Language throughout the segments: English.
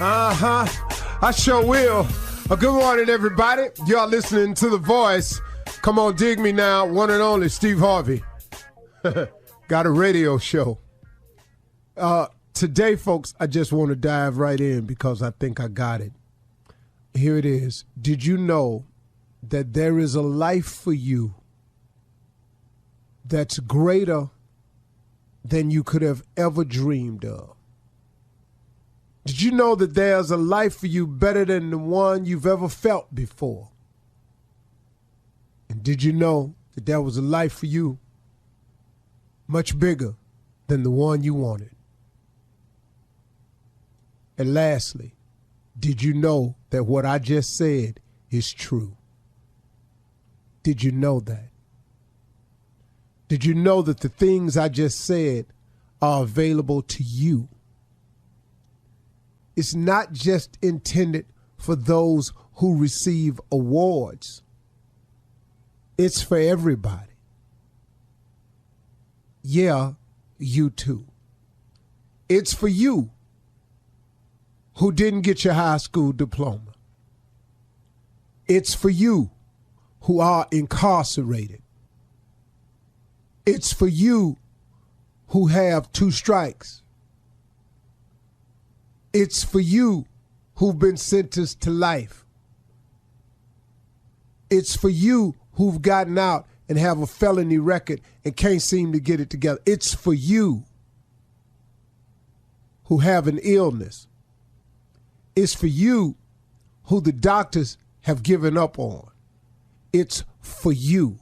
I sure will. Good morning, everybody. Y'all listening to The Voice. Come on, dig me now. One and only Steve Harvey. Got a radio show. Today, folks, I just want to dive right in because I think I got it. Here it is. Did you know that there is a life for you that's greater than you could have ever dreamed of? Did you know that there's a life for you better than the one you've ever felt before? And did you know that there was a life for you much bigger than the one you wanted? And lastly, did you know that what I just said is true? Did you know that? Did you know that the things I just said are available to you? It's not just intended for those who receive awards. It's for everybody. Yeah, you too. It's for you who didn't get your high school diploma. It's for you who are incarcerated. It's for you who have 2 strikes. It's for you who've been sentenced to life. It's for you who've gotten out and have a felony record and can't seem to get it together. It's for you who have an illness. It's for you who the doctors have given up on. It's for you.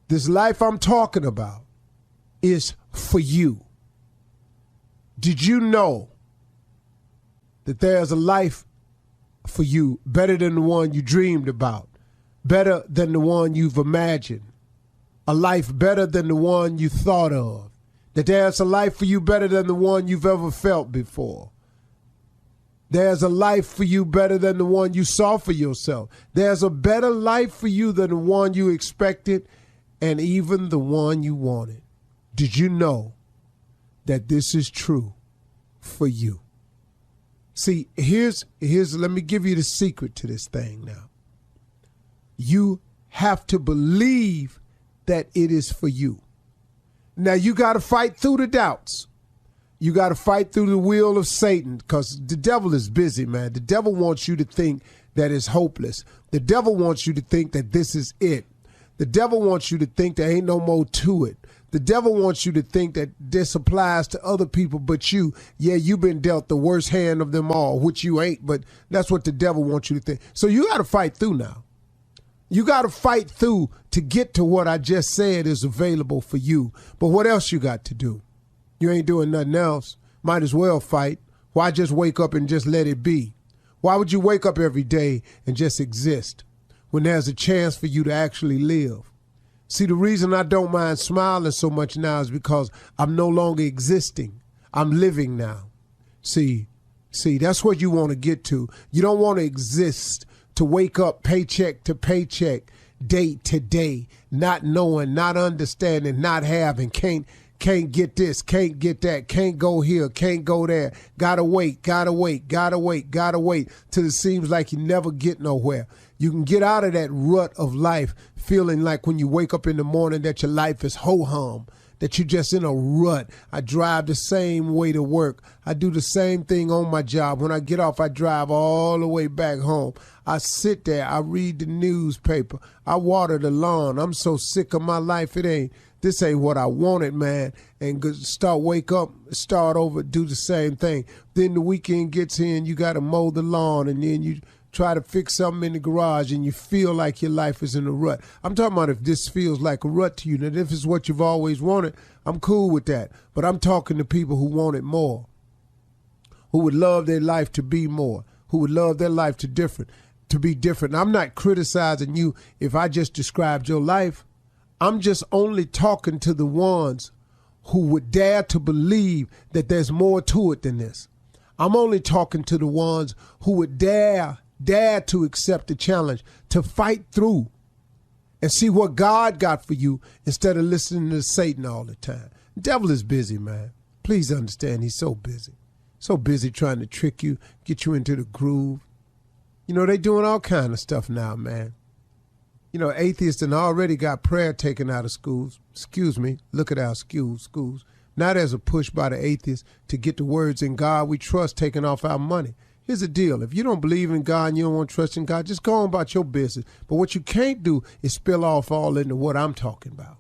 This life I'm talking about is for you. Did you know that there's a life for you better than the one you dreamed about, better than the one you've imagined, a life better than the one you thought of, that there's a life for you better than the one you've ever felt before? There's a life for you better than the one you saw for yourself. There's a better life for you than the one you expected and even the one you wanted. Did you know that this is true for you? See, here's let me give you the secret to this thing now. You have to believe that it is for you. Now, you got to fight through the doubts. You got to fight through the will of Satan because the devil is busy, man. The devil wants you to think that it's hopeless. The devil wants you to think that this is it. The devil wants you to think there ain't no more to it. The devil wants you to think that this applies to other people but you. Yeah, you've been dealt the worst hand of them all, which you ain't, but that's what the devil wants you to think. So you got to fight through now. You got to fight through to get to what I just said is available for you. But what else you got to do? You ain't doing nothing else. Might as well fight. Why just wake up and just let it be? Why would you wake up every day and just exist when there's a chance for you to actually live? See, the reason I don't mind smiling so much now is because I'm no longer existing. I'm living now. See, that's what you want to get to. You don't want to exist to wake up paycheck to paycheck, day to day, not knowing, not understanding, not having, can't get this, can't get that, can't go here, can't go there. Gotta wait till it seems like you never get nowhere. You can get out of that rut of life feeling like when you wake up in the morning that your life is ho-hum, that you're just in a rut. I drive the same way to work. I do the same thing on my job. When I get off, I drive all the way back home. I sit there. I read the newspaper. I water the lawn. I'm so sick of my life. This ain't what I wanted, man. And wake up, start over, do the same thing. Then the weekend gets here and you got to mow the lawn and then you try to fix something in the garage and you feel like your life is in a rut. I'm talking about if this feels like a rut to you, and if it's what you've always wanted, I'm cool with that. But I'm talking to people who want it more, who would love their life to be more, who would love their life to be different. I'm not criticizing you if I just described your life. I'm just only talking to the ones who would dare to believe that there's more to it than this. I'm only talking to the ones who would dare to accept the challenge, to fight through and see what God got for you instead of listening to Satan all the time. The devil is busy, man. Please understand, he's so busy. So busy trying to trick you, get you into the groove. You know, they doing all kind of stuff now, man. You know, atheists and already got prayer taken out of schools. Excuse me, look at our schools. Now there's a push by the atheists to get the words "in God we trust" taken off our money. Here's the deal. If you don't believe in God and you don't want to trust in God, just go on about your business. But what you can't do is spill off all into what I'm talking about.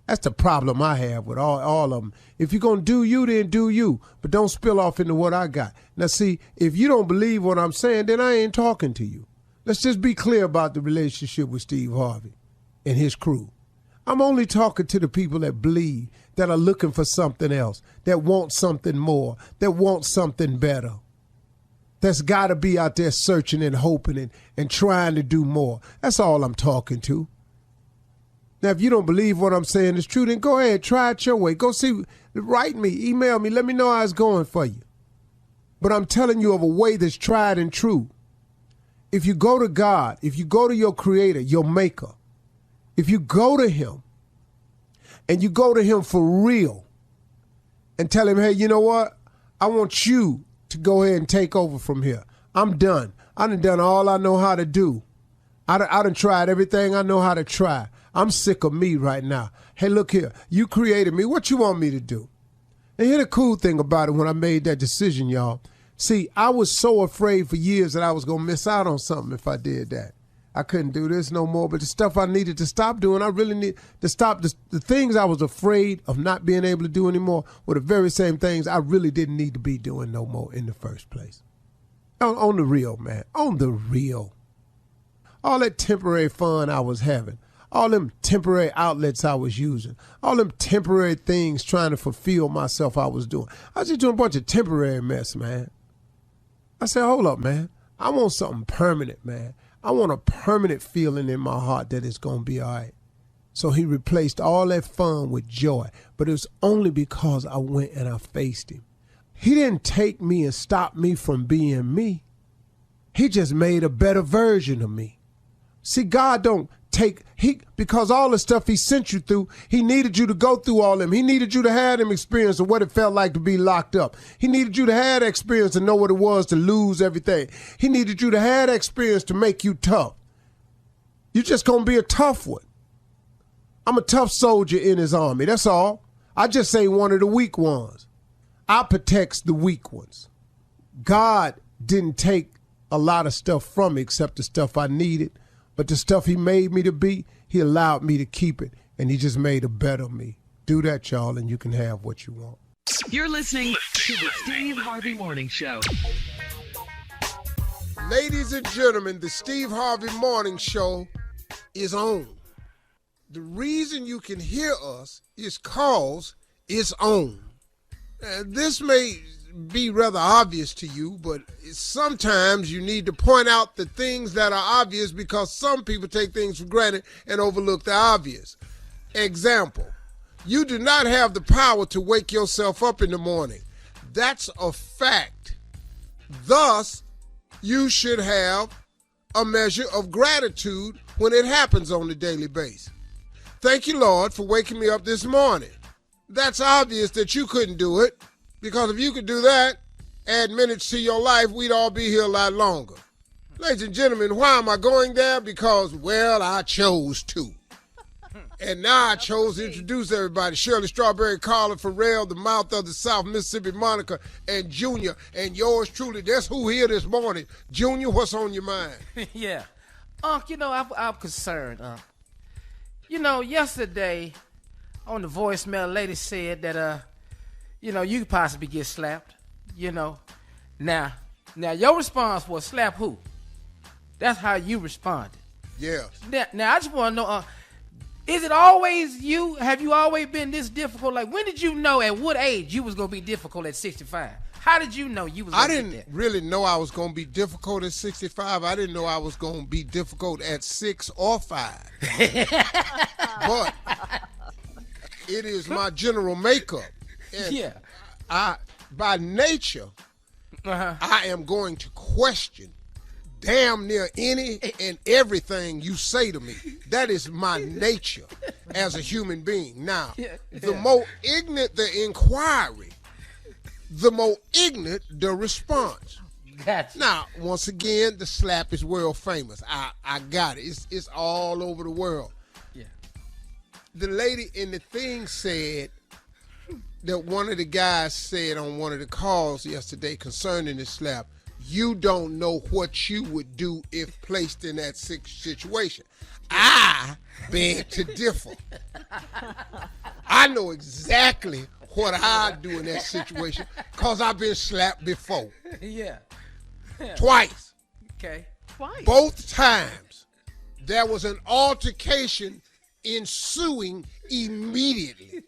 That's the problem I have with all of them. If you're going to do you, then do you. But don't spill off into what I got. Now, see, if you don't believe what I'm saying, then I ain't talking to you. Let's just be clear about the relationship with Steve Harvey and his crew. I'm only talking to the people that believe, that are looking for something else, that want something more, that want something better. That's got to be out there searching and hoping and trying to do more. That's all I'm talking to. Now, if you don't believe what I'm saying is true, then go ahead, try it your way. Go see, write me, email me, let me know how it's going for you. But I'm telling you of a way that's tried and true. If you go to God, if you go to your creator, your maker, if you go to him and you go to him for real and tell him, hey, you know what? I want you to go ahead and take over from here. I'm done. I done all I know how to do. I done tried everything I know how to try. I'm sick of me right now. Hey, look here. You created me. What you want me to do? And here's the cool thing about it when I made that decision, y'all. See, I was so afraid for years that I was going to miss out on something if I did that. I couldn't do this no more. But the stuff I needed to stop doing, I really need to stop. The things I was afraid of not being able to do anymore were the very same things I really didn't need to be doing no more in the first place. On the real, man. On the real. All that temporary fun I was having. All them temporary outlets I was using. All them temporary things trying to fulfill myself I was doing. I was just doing a bunch of temporary mess, man. I said, hold up, man. I want something permanent, man. I want a permanent feeling in my heart that it's going to be all right. So he replaced all that fun with joy. But it was only because I went and I faced him. He didn't take me and stop me from being me. He just made a better version of me. See, God don't take, because all the stuff he sent you through, he needed you to go through all them. He needed you to have them experience of what it felt like to be locked up. He needed you to have that experience to know what it was to lose everything. He needed you to have that experience to make you tough. You're just going to be a tough one. I'm a tough soldier in his army. That's all. I just ain't one of the weak ones. I protect the weak ones. God didn't take a lot of stuff from me except the stuff I needed. But the stuff he made me to be, he allowed me to keep it. And he just made a better me. Do that, y'all, and you can have what you want. You're listening to the Steve Harvey Morning Show. Ladies and gentlemen, the Steve Harvey Morning Show is on. The reason you can hear us is cause it's on. This may be rather obvious to you, but sometimes you need to point out the things that are obvious because some people take things for granted and overlook the obvious. Example, you do not have the power to wake yourself up in the morning. That's a fact. Thus, you should have a measure of gratitude when it happens on a daily basis. Thank you, Lord, for waking me up this morning. That's obvious that you couldn't do it. Because if you could do that, add minutes to your life, we'd all be here a lot longer. Ladies and gentlemen, why am I going there? Because, well, I chose to. And now I chose to introduce everybody. Shirley Strawberry, Carla Farrell, the mouth of the South, Mississippi Monica, and Junior. And yours truly, that's who here this morning. Junior, what's on your mind? Yeah. Unc, I'm concerned, Unc. Yesterday on the voicemail, a lady said that, you could possibly get slapped, Now, your response was slap who? That's how you responded. Yeah. Now I just want to know, is it always you? Have you always been this difficult? Like, when did you know at what age you was going to be difficult at 65? How did you know you was going to be that? I didn't really know I was going to be difficult at 65. I didn't know I was going to be difficult at 6 or 5. But it is my general makeup. And yeah. By nature, I am going to question damn near any and everything you say to me. That is my nature as a human being. Now, the more ignorant the inquiry, the more ignorant the response. Gotcha. Now, once again, the slap is world famous. I got it. It's all over the world. Yeah. The lady in the thing said that one of the guys said on one of the calls yesterday concerning the slap, you don't know what you would do if placed in that situation. I beg to differ. I know exactly what I'd do in that situation because I've been slapped before. Yeah. Twice. Okay. Twice. Both times, there was an altercation ensuing immediately.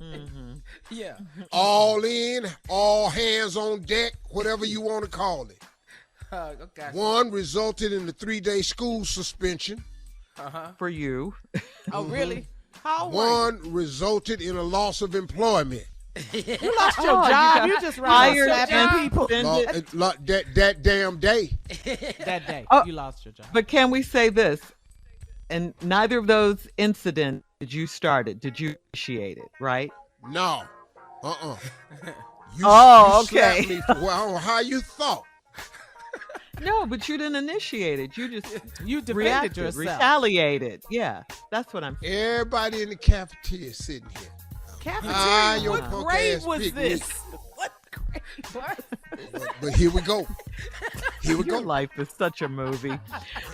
Mm-hmm. Yeah. All in, all hands on deck, whatever you want to call it. Okay. One resulted in a 3-day school suspension. For you. Oh, really? How old were One resulted in a loss of employment. You lost your job. You just hired slapping people. That damn day. That day, Oh. you lost your job. But can we say this? And neither of those incidents did you start it. Did you initiate it, right? No. You Okay. slapped me for how you thought. No, but you didn't initiate it. You just You defended reacted, yourself. retaliated. Yeah, that's what I'm saying. Everybody in the cafeteria sitting here. Cafeteria. your What punk grade ass was picnic. this? What grade? But here we go. Here we Your go. life is such a movie. Ain't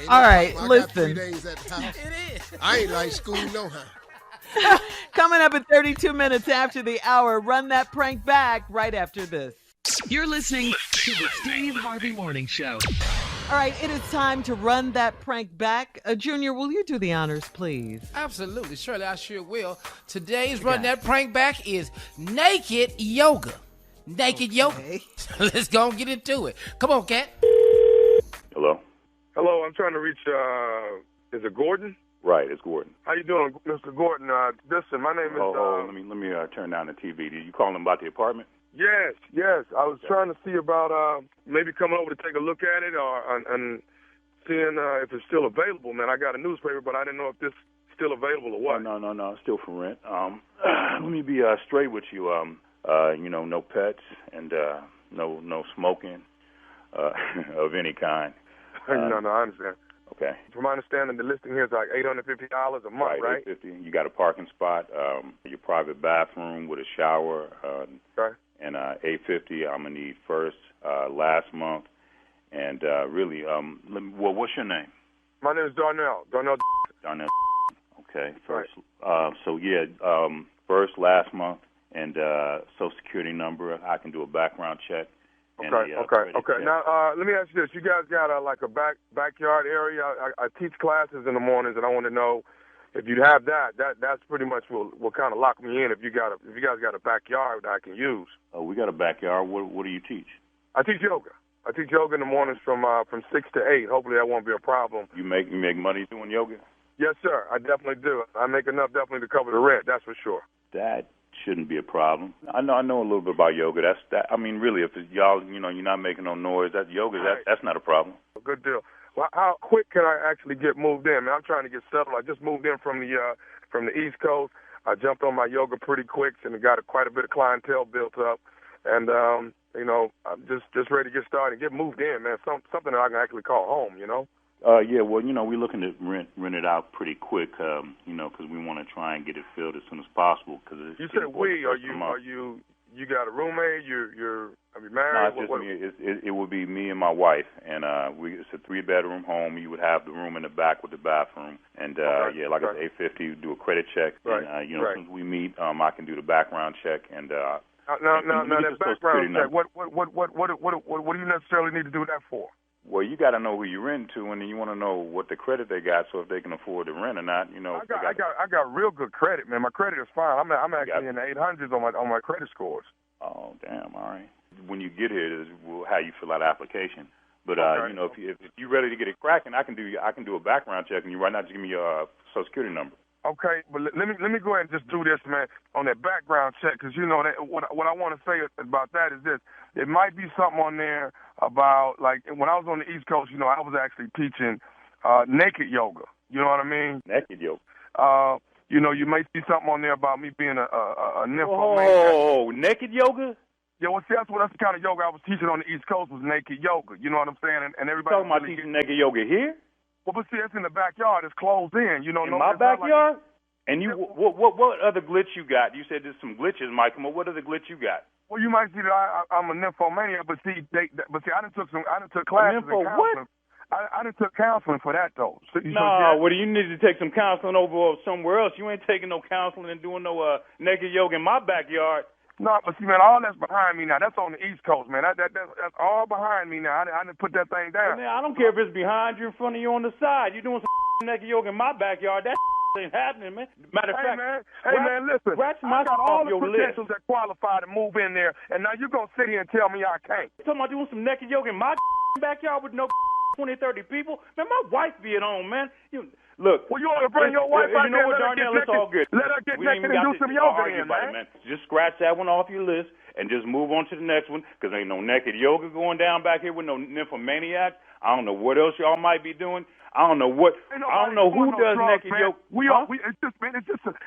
All no right, problem. I got 3 listen. days at the house. It is. I ain't like school no how. Coming up at 32 minutes after the hour, run that prank back right after this. You're listening to the Steve Harvey Morning Show. All right, it is time to run that prank back. Junior, will you do the honors, please? Absolutely. Surely I sure will. Today's Run That Prank Back is naked yoga. Naked yoga. Let's go and get into it. Come on, Cat. Hello? Hello, I'm trying to reach, is it Gordon? Right, it's Gordon. How you doing, Mr. Gordon? Listen, my name is, Let me turn down the TV. Did you call him about the apartment? Yes. I was trying to see about, maybe coming over to take a look at it and seeing, if it's still available, man. I got a newspaper, but I didn't know if this is still available or what. No, it's still for rent. Let me be straight with you. No pets and no smoking of any kind. No, I understand. Okay. From my understanding, the listing here is like $850 a month, right? $850. You got a parking spot, your private bathroom with a shower, Okay. and $850. I'm gonna need first, last month, and really, what's your name? My name is Darnell. Darnell. Okay. First. First, last month, and Social Security number. I can do a background check. Okay. Now, let me ask you this: you guys got like a backyard area? I teach classes in the mornings, and I want to know if you have that. That's pretty much will kind of lock me in. If you guys got a backyard that I can use. We got a backyard. What do you teach? I teach yoga. I teach yoga in the mornings from 6 to 8. Hopefully that won't be a problem. You make money doing yoga? Yes, sir. I definitely do. I make enough definitely to cover the rent. That's for sure. That shouldn't be a problem. I know a little bit about yoga. I mean, really, if it's y'all, you're not making no noise. That's yoga. Right. That's not a problem. Good deal. Well, how quick can I actually get moved in? Man, I'm trying to get settled. I just moved in from the East Coast. I jumped on my yoga pretty quick and got quite a bit of clientele built up. And I'm just ready to get started and get moved in, man. Something that I can actually call home, Yeah, well, we're looking to rent it out pretty quick, because we want to try and get it filled as soon as possible. You said you got a roommate? Are you married? No, it's just me. It would be me and my wife, and it's a 3-bedroom home. You would have the room in the back with the bathroom, and I said, $850. Do a credit check, right. and as soon as we meet, I can do the background check, and now that background check. What do you necessarily need to do that for? Well, you got to know who you're renting to, and then you want to know what the credit they got, so if they can afford to rent or not. I got real good credit, man. My credit is fine. I'm actually in the 800s on my credit scores. Oh, damn! All right. When you get here, is how you fill out the application. But okay. if you're ready to get it cracking, I can do a background check, and you right now just give me your Social Security number. Okay, but let me go ahead and just do this, man, on that background check, because that what I want to say about that is this: there might be something on there about, like, when I was on the East Coast, I was actually teaching naked yoga. You know what I mean? Naked yoga. You might see something on there about me being a nymphomaniac. Oh, naked yoga? Yeah, well, see, that's the kind of yoga I was teaching on the East Coast was naked yoga. You know what I'm saying? And everybody Talking about teaching naked yoga here? Well, but see, it's in the backyard. It's closed in. You know, in my backyard? And you, what other glitch you got? You said there's some glitches, Mike. What other glitch you got? Well, you might see that I'm a nymphomaniac, but see, I done took classes in counseling. What? I done took counseling for that though. So, well, you need to take some counseling over somewhere else. You ain't taking no counseling and doing no naked yoga in my backyard. No, but see, man, all that's behind me now. That's on the East Coast, man. That's all behind me now. I didn't put that thing down. Man, I don't care if it's behind you, in front of you, on the side. You're doing some naked yoga in my backyard. That ain't happening, man. Matter of fact, man, listen. I got all the your credentials list that qualify to move in there, and now you're gonna sit here and tell me I can't. You talking about doing some naked yoga in my backyard with no 20, 30 people? Man, my wife be at home, man. Look. Well, you want to bring your wife out there? Darnell, it's all good. Let her get naked and do some yoga in, man. Just scratch that one off your list and just move on to the next one, because ain't no naked yoga going down back here with no nymphomaniacs. I don't know what else y'all might be doing. I don't know who does naked yoga.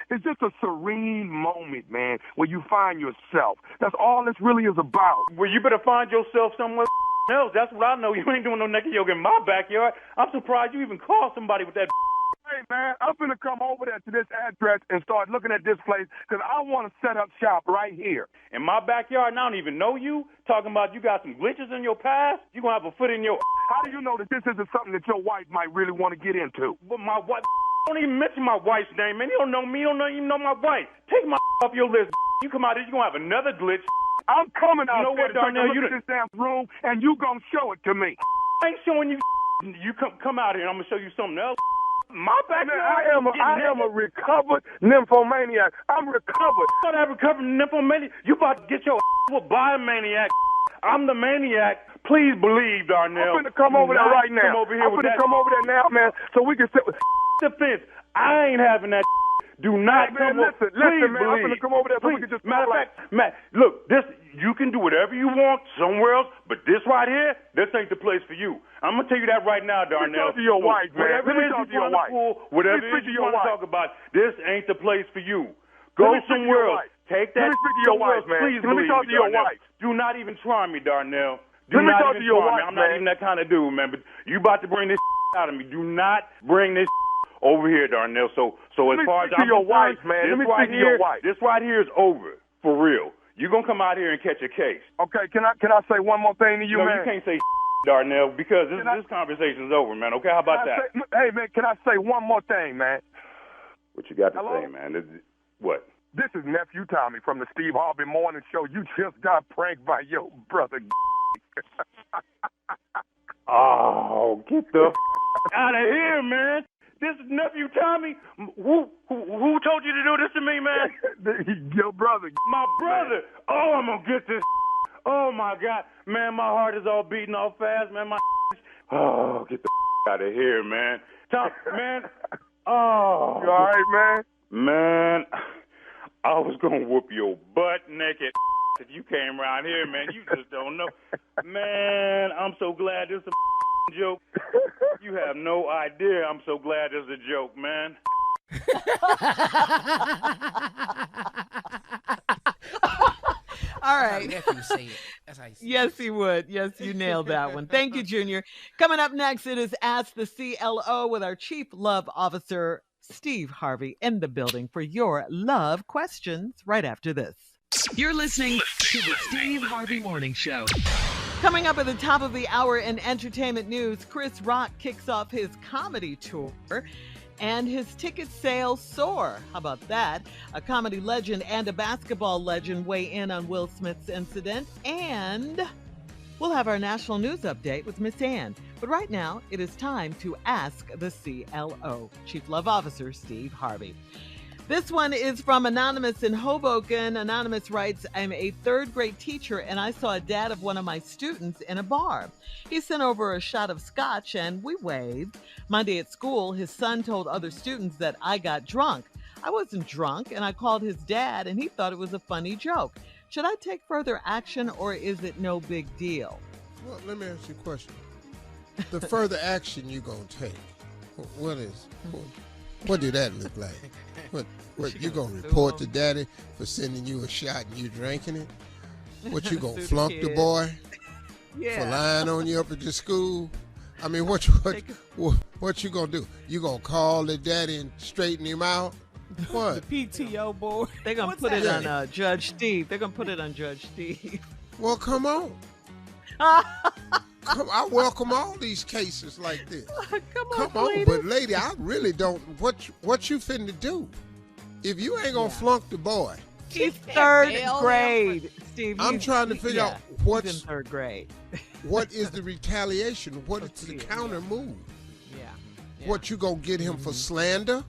It's just a serene moment, man, where you find yourself. That's all this really is about. Well, you better find yourself somewhere else. That's what I know. You ain't doing no naked yoga in my backyard. I'm surprised you even called somebody with that. Hey, man, I'm going to come over there to this address and start looking at this place because I want to set up shop right here. In my backyard, and I don't even know you, talking about you got some glitches in your past, you going to have a foot in your... How do you know that this isn't something that your wife might really want to get into? But my wife... Don't even mention my wife's name, man. You don't know me. You don't even know my wife. Take my off your list. You come out here, you're going to have another glitch. I'm coming out there to look at this damn room, and you going to show it to me. I ain't showing you. You come out here, and I'm going to show you something else. My backyard. I am a recovered nymphomaniac. I'm recovered. I'm not recovered nymphomaniac. You about to get your with by a maniac. I'm the maniac. Please believe, Darnell. I'm going to come over there right now. I'm going to come over there now, man, so we can sit with the fence. I ain't having that. Do not come over. Listen, man. I'm going to come over there so we can just... Matter of fact, Matt, look, you can do whatever you want somewhere else, but this right here, this ain't the place for you. I'm going to tell you that right now, Darnell. Let me talk to your wife, man. Whatever it is you want to talk about, this ain't the place for you. Go somewhere else. Take that. Let me speak to your wife, man. Please let me talk to your wife. Do not even try me, Darnell. Let me talk to your wife, I'm not even that kind of dude, man. But you about to bring this out of me. Do not bring this over here, Darnell. So as far as I'm concerned, this right here is over for real. You're gonna come out here and catch a case. Okay, can I say one more thing to you, man? No, you can't say Darnell, because this conversation's over, man. Okay, how about that? Hey, man, can I say one more thing, man? What you got to say, man? What? This is Nephew Tommy from the Steve Harvey Morning Show. You just got pranked by your brother. Oh, get the out of here, man. This is Nephew Tommy. Who told you to do this to me, man? Your brother. My brother. Man. Oh, I'm going to get this. Oh, my God. Man, my heart is all beating all fast, man. Oh, get the out of here, man. Man. Oh. You all right, man? Man, I was going to whoop your butt naked if you came around here, man. You just don't know. Man, I'm so glad this is a joke. You have no idea. I'm so glad this is a joke, man. All right. That's how you say it. That's how you say yes, he would. Yes, you nailed that one. Thank you, Junior. Coming up next, it is Ask the CLO with our Chief Love Officer, Steve Harvey, in the building for your love questions right after this. You're listening to the Steve Harvey Morning Show. Coming up at the top of the hour in entertainment news, Chris Rock kicks off his comedy tour and his ticket sales soar. How about that? A comedy legend and a basketball legend weigh in on Will Smith's incident, and we'll have our national news update with Miss Ann. But right now, it is time to Ask the CLO, Chief Love Officer Steve Harvey. This one is from Anonymous in Hoboken. Anonymous writes, I'm a third grade teacher and I saw a dad of one of my students in a bar. He sent over a shot of scotch and we waved. Monday at school, his son told other students that I got drunk. I wasn't drunk and I called his dad and he thought it was a funny joke. Should I take further action or is it no big deal? Well, let me ask you a question. The further action you gonna take, what do that look like? What you gonna report to daddy for sending you a shot and you drinking it? What, you gonna Sue the flunk the kid. boy for Yeah. lying on you up at the school? I mean, what you gonna do? You gonna call the daddy and straighten him out? What? The PTO board. They're going to What's put it that? on Judge Steve. They're going to put it on Judge Steve. Well, come on. I welcome all these cases like this. Come on, lady. But lady, I really don't. What you finna do? If you ain't gonna flunk the boy, He's third grade, Steve. I'm trying to figure out what's he's in third grade. what is the retaliation? What is the counter move? Yeah. What you gonna get him for slander?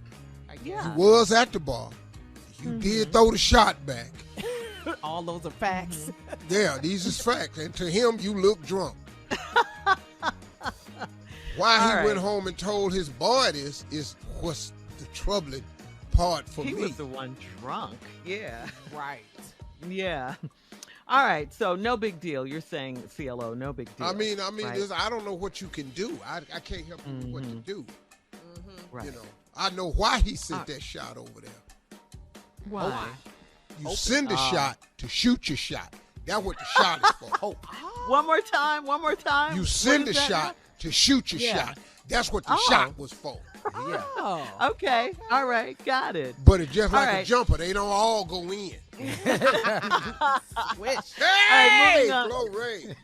Yeah. You was at the bar. You did throw the shot back. All those are facts. Yeah, these is facts. And to him, you look drunk. Why he All right. went home and told his boy this is what's the troubling part for He me. was the one drunk. Yeah. Right. Yeah. All right. So no big deal. You're saying CLO, no big deal. I mean, right? this, I don't know what you can do. I can't help you with what to do. Right. You know, I know why he sent that shot over there. Why? You send a shot to shoot your shot. That's what the shot is for. Hope. One more time. You send What a is that shot now? to shoot your Yeah. shot. That's what the Oh. shot was for. Yeah. Oh. Okay. All right. Got it. But it's just All like a right. jumper. They don't all go in. Wish. Hey, moving on. Glory.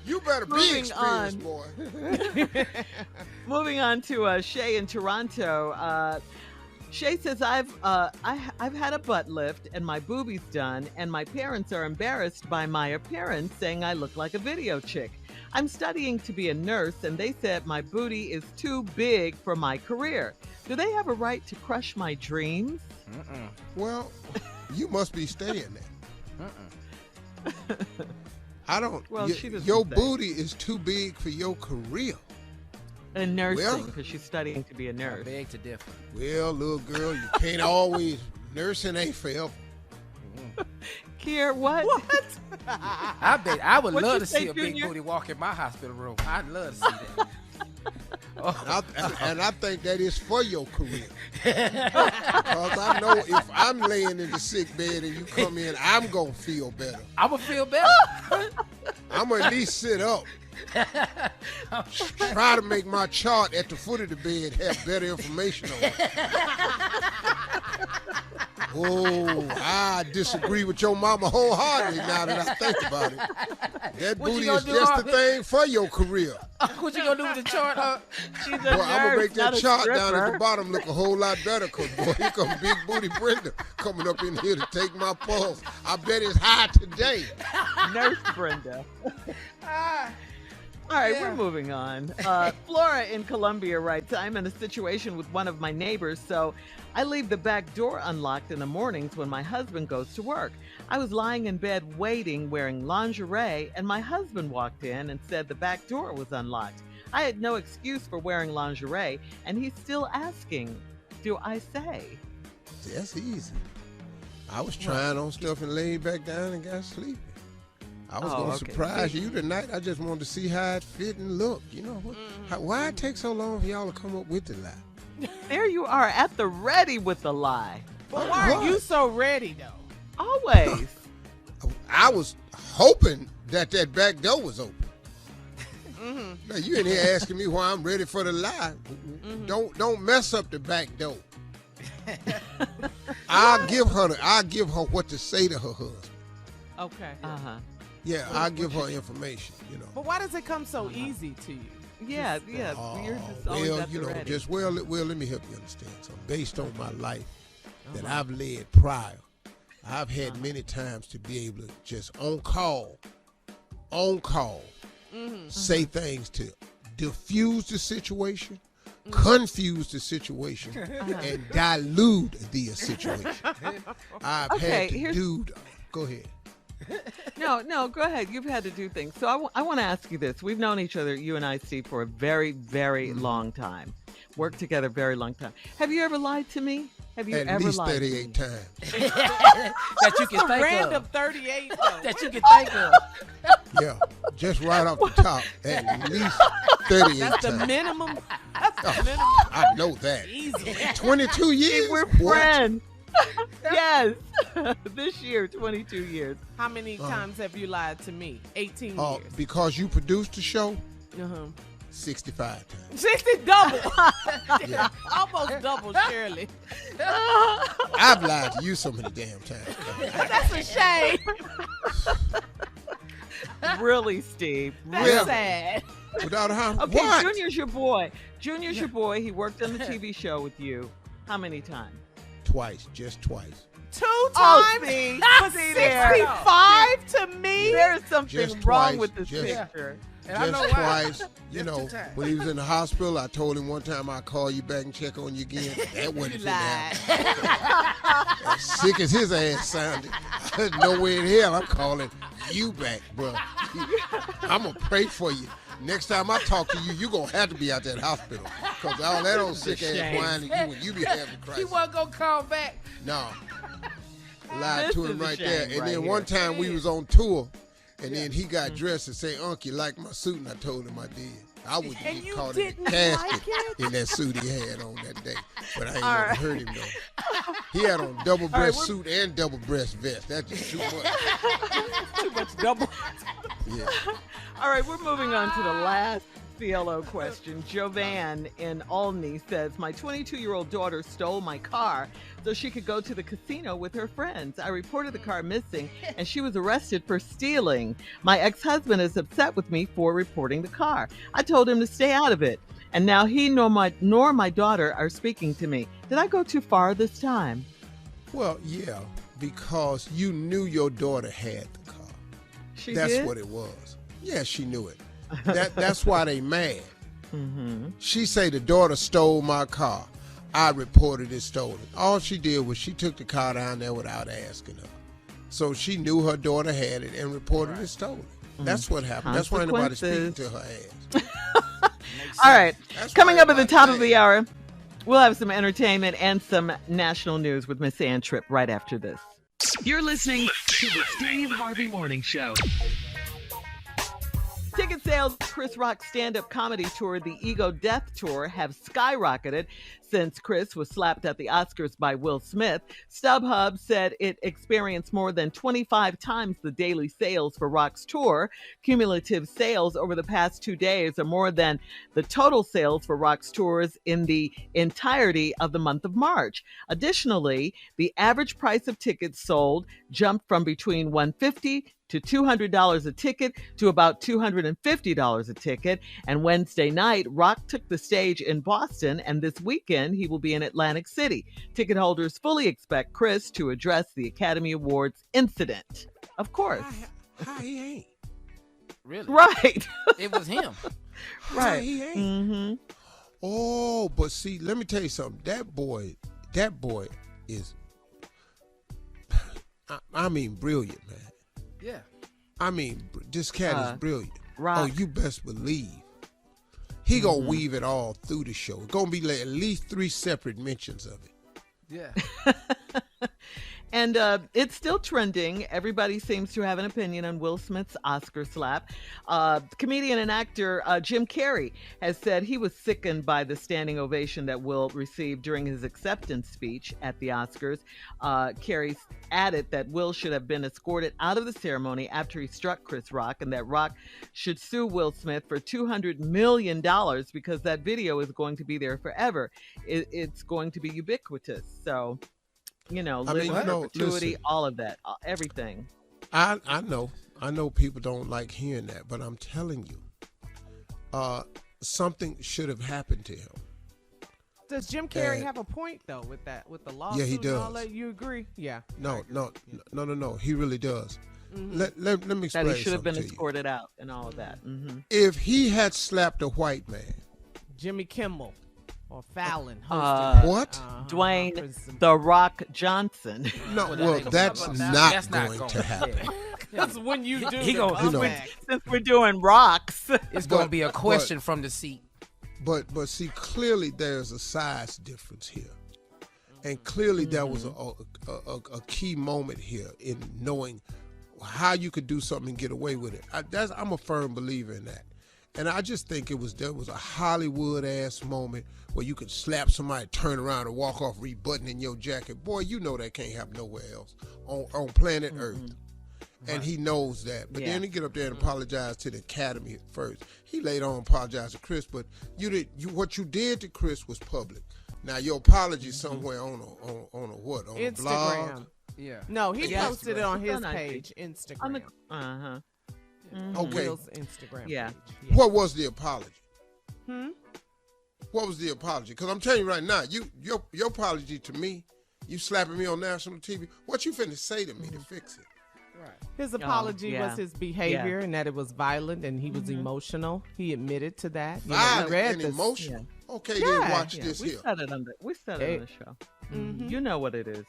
You better be Moving experienced, on. boy. Moving on to Shay in Toronto. Shay says, I've had a butt lift and my boobies done, and my parents are embarrassed by my appearance, saying I look like a video chick. I'm studying to be a nurse, and they said my booty is too big for my career. Do they have a right to crush my dreams? Well, you must be staying there. I don't. Well, she doesn't your say. booty is too big for your career. In nursing, Well- because she's studying to be a nurse. Beg to differ. Well, little girl, you can't always. Nursing ain't forever. Kier, what? I bet I would What'd love you to say, see a big Junior? booty walk in my hospital room. I'd love to see that. And I think that is for your career. Because I know if I'm laying in the sick bed and you come in, I'm going to feel better. I would feel better. I'm going to at least sit up. Try to make my chart at the foot of the bed have better information on it. Oh, I disagree with your mama wholeheartedly now that I think about it. That What you booty gonna is do, just the Harvey? thing for your career. What you gonna do with the chart? She's a Boy, I'm going to nurse, make that not a chart down at stripper. the bottom look a whole lot better because, boy, here come Big Booty Brenda coming up in here to take my pulse. I bet it's high today. Nurse Brenda. All right, we're moving on. Flora in Columbia writes, I'm in a situation with one of my neighbors, so I leave the back door unlocked in the mornings when my husband goes to work. I was lying in bed waiting, wearing lingerie, and my husband walked in and said the back door was unlocked. I had no excuse for wearing lingerie, and he's still asking, do I say? That's easy. I was trying on stuff and laid back down and got sleepy. I was going to surprise you tonight. I just wanted to see how it fit and look. You know, why it take so long for y'all to come up with the lie? There you are at the ready with the lie. But why are you so ready, though? Always. I was hoping that back door was open. Now, you in here asking me why I'm ready for the lie. Don't mess up the back door. I'll give her what to say to her husband. Okay. Uh-huh. Yeah, I'll give her information, you know. But why does it come so easy to you? Yeah. You're just always Well, at the you know, ready. let me help you understand. So based on my life that I've led prior, I've had many times to be able to just on call, say things to diffuse the situation, confuse the situation, and dilute the situation. I've had to do. Go ahead. No, go ahead. You've had to do things. So I want to ask you this. We've known each other, you and I, Steve, for a very, very long time. Worked together a very long time. Have you ever lied to me? Have you At ever least lied 38 to me? times. That you can It's a think random of. 38, though. That you can think of. Yeah, just right off the top, at least 38 That's the times. minimum. That's the minimum. I know that. Easy. 22 years. We're What? friends. Yes. This year, 22 years. How many times have you lied to me? 18 years. Because you produced the show, Uh-huh. 65 times. 60 double. Yeah. Almost double, Shirley. I've lied to you so many damn times. That's a shame. Really, Steve. That's Yeah. sad. Without a how? Okay, What? Junior's your boy. Junior's your boy. He worked on the TV show with you. How many times? Twice, just twice. 2 Oh, times. see? But See there. 65 to me. There's something Just wrong twice, with this just- picture. And I know Just why. twice. You know, 2 times. when he was in the hospital, I told him one time I'd call you back and check on you again. That wasn't You fit lied. As sick as his ass sounded, nowhere in hell I'm calling you back, bro. I'm going to pray for you. Next time I talk to you, you're going to have to be out that hospital. Because all that old sick ass shame. whining you when you be having He crisis. wasn't gonna call back. No. Lied This to is him a right shame there. And right then here. one time we was on tour, and then he got dressed and say, "Unc, you like my suit?" And I told him I did. I wouldn't And get you caught in the didn't casket like it? in that suit he had on that day. But I ain't All never right. hurt him though. He had on double All right, breast suit and double breast vest. That's just too much. Too much double. Yeah. All right, we're moving on to the last CLO question. Jovan in Olney says, my 22-year-old daughter stole my car so she could go to the casino with her friends. I reported the car missing and she was arrested for stealing. My ex-husband is upset with me for reporting the car. I told him to stay out of it. And now he nor my daughter are speaking to me. Did I go too far this time? Well, yeah, because you knew your daughter had the car. She That's did? what it was. Yeah, she knew it. That's why they mad. Mm-hmm. She say the daughter stole my car. I reported it stolen. All she did was she took the car down there without asking her. So she knew her daughter had it and reported it stolen. That's what happened. That's why nobody's speaking to her ass. All right. That's Coming why up at the everybody's top of mad. the hour, we'll have some entertainment and some national news with Miss Ann Tripp right after this. You're listening to the Steve Harvey Morning Show. Ticket sales for Chris Rock's stand-up comedy tour, the Ego Death Tour, have skyrocketed since Chris was slapped at the Oscars by Will Smith. StubHub said it experienced more than 25 times the daily sales for Rock's tour. Cumulative sales over the past 2 days are more than the total sales for Rock's tours in the entirety of the month of March. Additionally, the average price of tickets sold jumped from between $150 to $200 a ticket to about $250 a ticket. And Wednesday night, Rock took the stage in Boston, and this weekend he will be in Atlantic City. Ticket holders fully expect Chris to address the Academy Awards incident. Of course. How he ain't? Really? Right. It was him. How Right. he ain't? Mm-hmm. Oh, but see, let me tell you something. That boy is, I mean, brilliant, man. Yeah. I mean, this cat is brilliant. Rock. Oh, you best believe. He gonna weave it all through the show. It's gonna be like at least 3 separate mentions of it. Yeah. And it's still trending. Everybody seems to have an opinion on Will Smith's Oscar slap. Comedian and actor Jim Carrey has said he was sickened by the standing ovation that Will received during his acceptance speech at the Oscars. Carrey added that Will should have been escorted out of the ceremony after he struck Chris Rock, and that Rock should sue Will Smith for $200 million because that video is going to be there forever. It's going to be ubiquitous. So, you know, I mean, living perpetuity, listen. all of that, everything. I know people don't like hearing that, but I'm telling you, something should have happened to him. Does Jim Carrey have a point though with that, with the lawsuit? Yeah, he and all does. that? You agree? Yeah. No. He really does. Let me That explain he should have been something to you. escorted out and all of that. Mm-hmm. If he had slapped a white man, Jimmy Kimmel or Fallon Uh, hosted. what? Dwayne The Rock Johnson. No, Well, well, that that's ain't- not that's not going going to happen. That's when you do. He the gonna- you know, comeback. Since we're doing rocks. It's going to But- be a question from the seat. But see, clearly there's a size difference here, and clearly there was a key moment here in knowing how you could do something and get away with it. I'm a firm believer in that, And I just think there was a Hollywood-ass moment where you could slap somebody, turn around, and walk off rebuttoning your jacket. Boy, you know that can't happen nowhere else on planet Earth. And he knows that. But then he get up there and apologize to the Academy first. He later on apologized to Chris, but what you did to Chris was public. Now your apology somewhere on a what? On Instagram. A blog? Yeah. No, he posted it on his page, Instagram. Okay. Will's Instagram Yeah. page. What was the apology? What was the apology? Because I'm telling you right now, your apology to me, you slapping me on national TV. What you finna say to me to fix it? Right. His apology was his behavior and that it was violent and he was emotional. He admitted to that. Violent and emotional. Yeah. Okay, then watch this here. We said it on the show. You know what it is.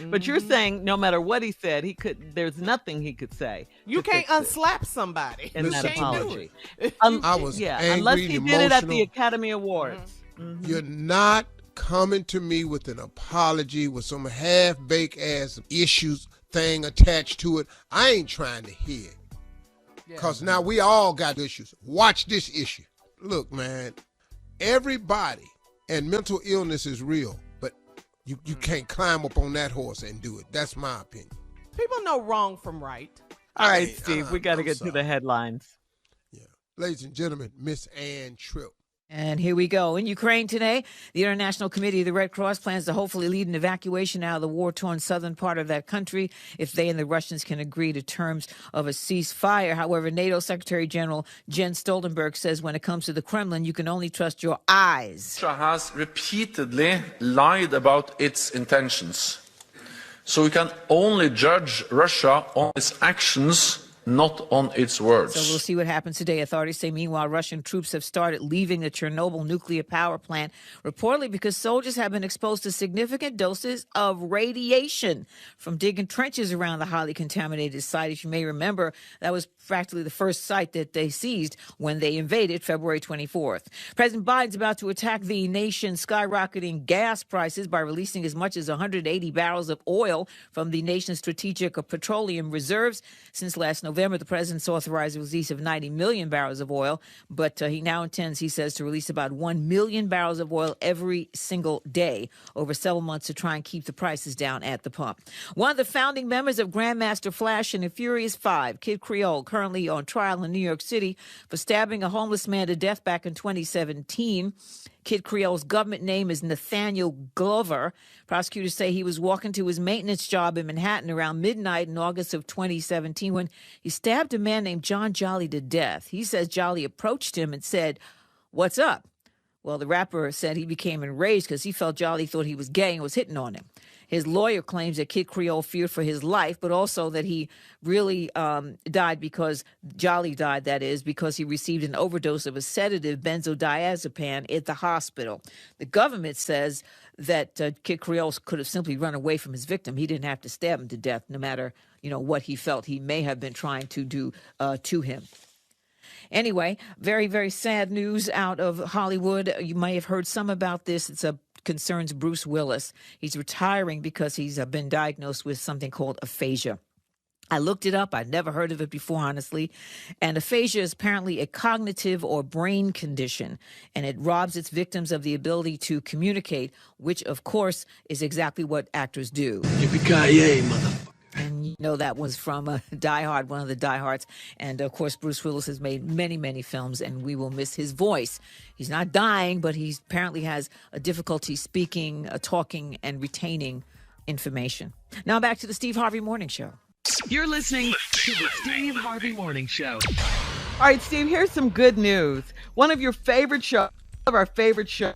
But you're saying no matter what he said, there's nothing he could say. You can't unslap somebody in that apology. I was angry, unless he did it at the Academy Awards. You're not coming to me with an apology with some half-baked ass issues thing attached to it. I ain't trying to hear it. Because now we all got issues. Watch this issue. Look, man, everybody, and mental illness is real, but you can't climb up on that horse and do it. That's my opinion. People know wrong from right. All right, Steve, we got to get to the headlines. Yeah. Ladies and gentlemen, Miss Ann Tripp. And here we go. In Ukraine today, the International Committee of the Red Cross plans to hopefully lead an evacuation out of the war-torn southern part of that country if they and the Russians can agree to terms of a ceasefire. However, NATO Secretary General Jens Stoltenberg says when it comes to the Kremlin, you can only trust your eyes. Russia has repeatedly lied about its intentions. So we can only judge Russia on its actions, not on its words. So we'll see what happens today. Authorities say, meanwhile, Russian troops have started leaving the Chernobyl nuclear power plant, reportedly because soldiers have been exposed to significant doses of radiation from digging trenches around the highly contaminated site. If you may remember, that was practically the first site that they seized when they invaded February 24th. President Biden's about to attack the nation's skyrocketing gas prices by releasing as much as 180 barrels of oil from the nation's strategic petroleum reserves. Since last November, the president's authorized the release of 90 million barrels of oil, but he now intends, he says, to release about 1 million barrels of oil every single day over several months to try and keep the prices down at the pump. One of the founding members of Grandmaster Flash and the Furious Five, Kid Creole, currently on trial in New York City for stabbing a homeless man to death back in 2017. Kid Creole's government name is Nathaniel Glover. Prosecutors say he was walking to his maintenance job in Manhattan around midnight in August of 2017 when he stabbed a man named John Jolly to death. He says Jolly approached him and said, "What's up?" Well, the rapper said he became enraged because he felt Jolly thought he was gay and was hitting on him. His lawyer claims that Kid Creole feared for his life, but also that he really died because Jolly died, that is, because he received an overdose of a sedative, benzodiazepam, at the hospital. The government says that Kid Creole could have simply run away from his victim. He didn't have to stab him to death, no matter, what he felt he may have been trying to do to him. Anyway, very, very sad news out of Hollywood. You may have heard some about this. It's concerns Bruce Willis. He's retiring because he's been diagnosed with something called aphasia. I looked it up. I'd never heard of it before, honestly. And aphasia is apparently a cognitive or brain condition, and it robs its victims of the ability to communicate, which, of course, is exactly what actors do. Yippee-ki-yay, motherfucker. And that was from Die Hard, one of the Die Hards. And, of course, Bruce Willis has made many, many films, and we will miss his voice. He's not dying, but he apparently has a difficulty speaking, talking, and retaining information. Now back to the Steve Harvey Morning Show. You're listening to the Steve Harvey Morning Show. All right, Steve, here's some good news. One of your favorite shows, one of our favorite shows,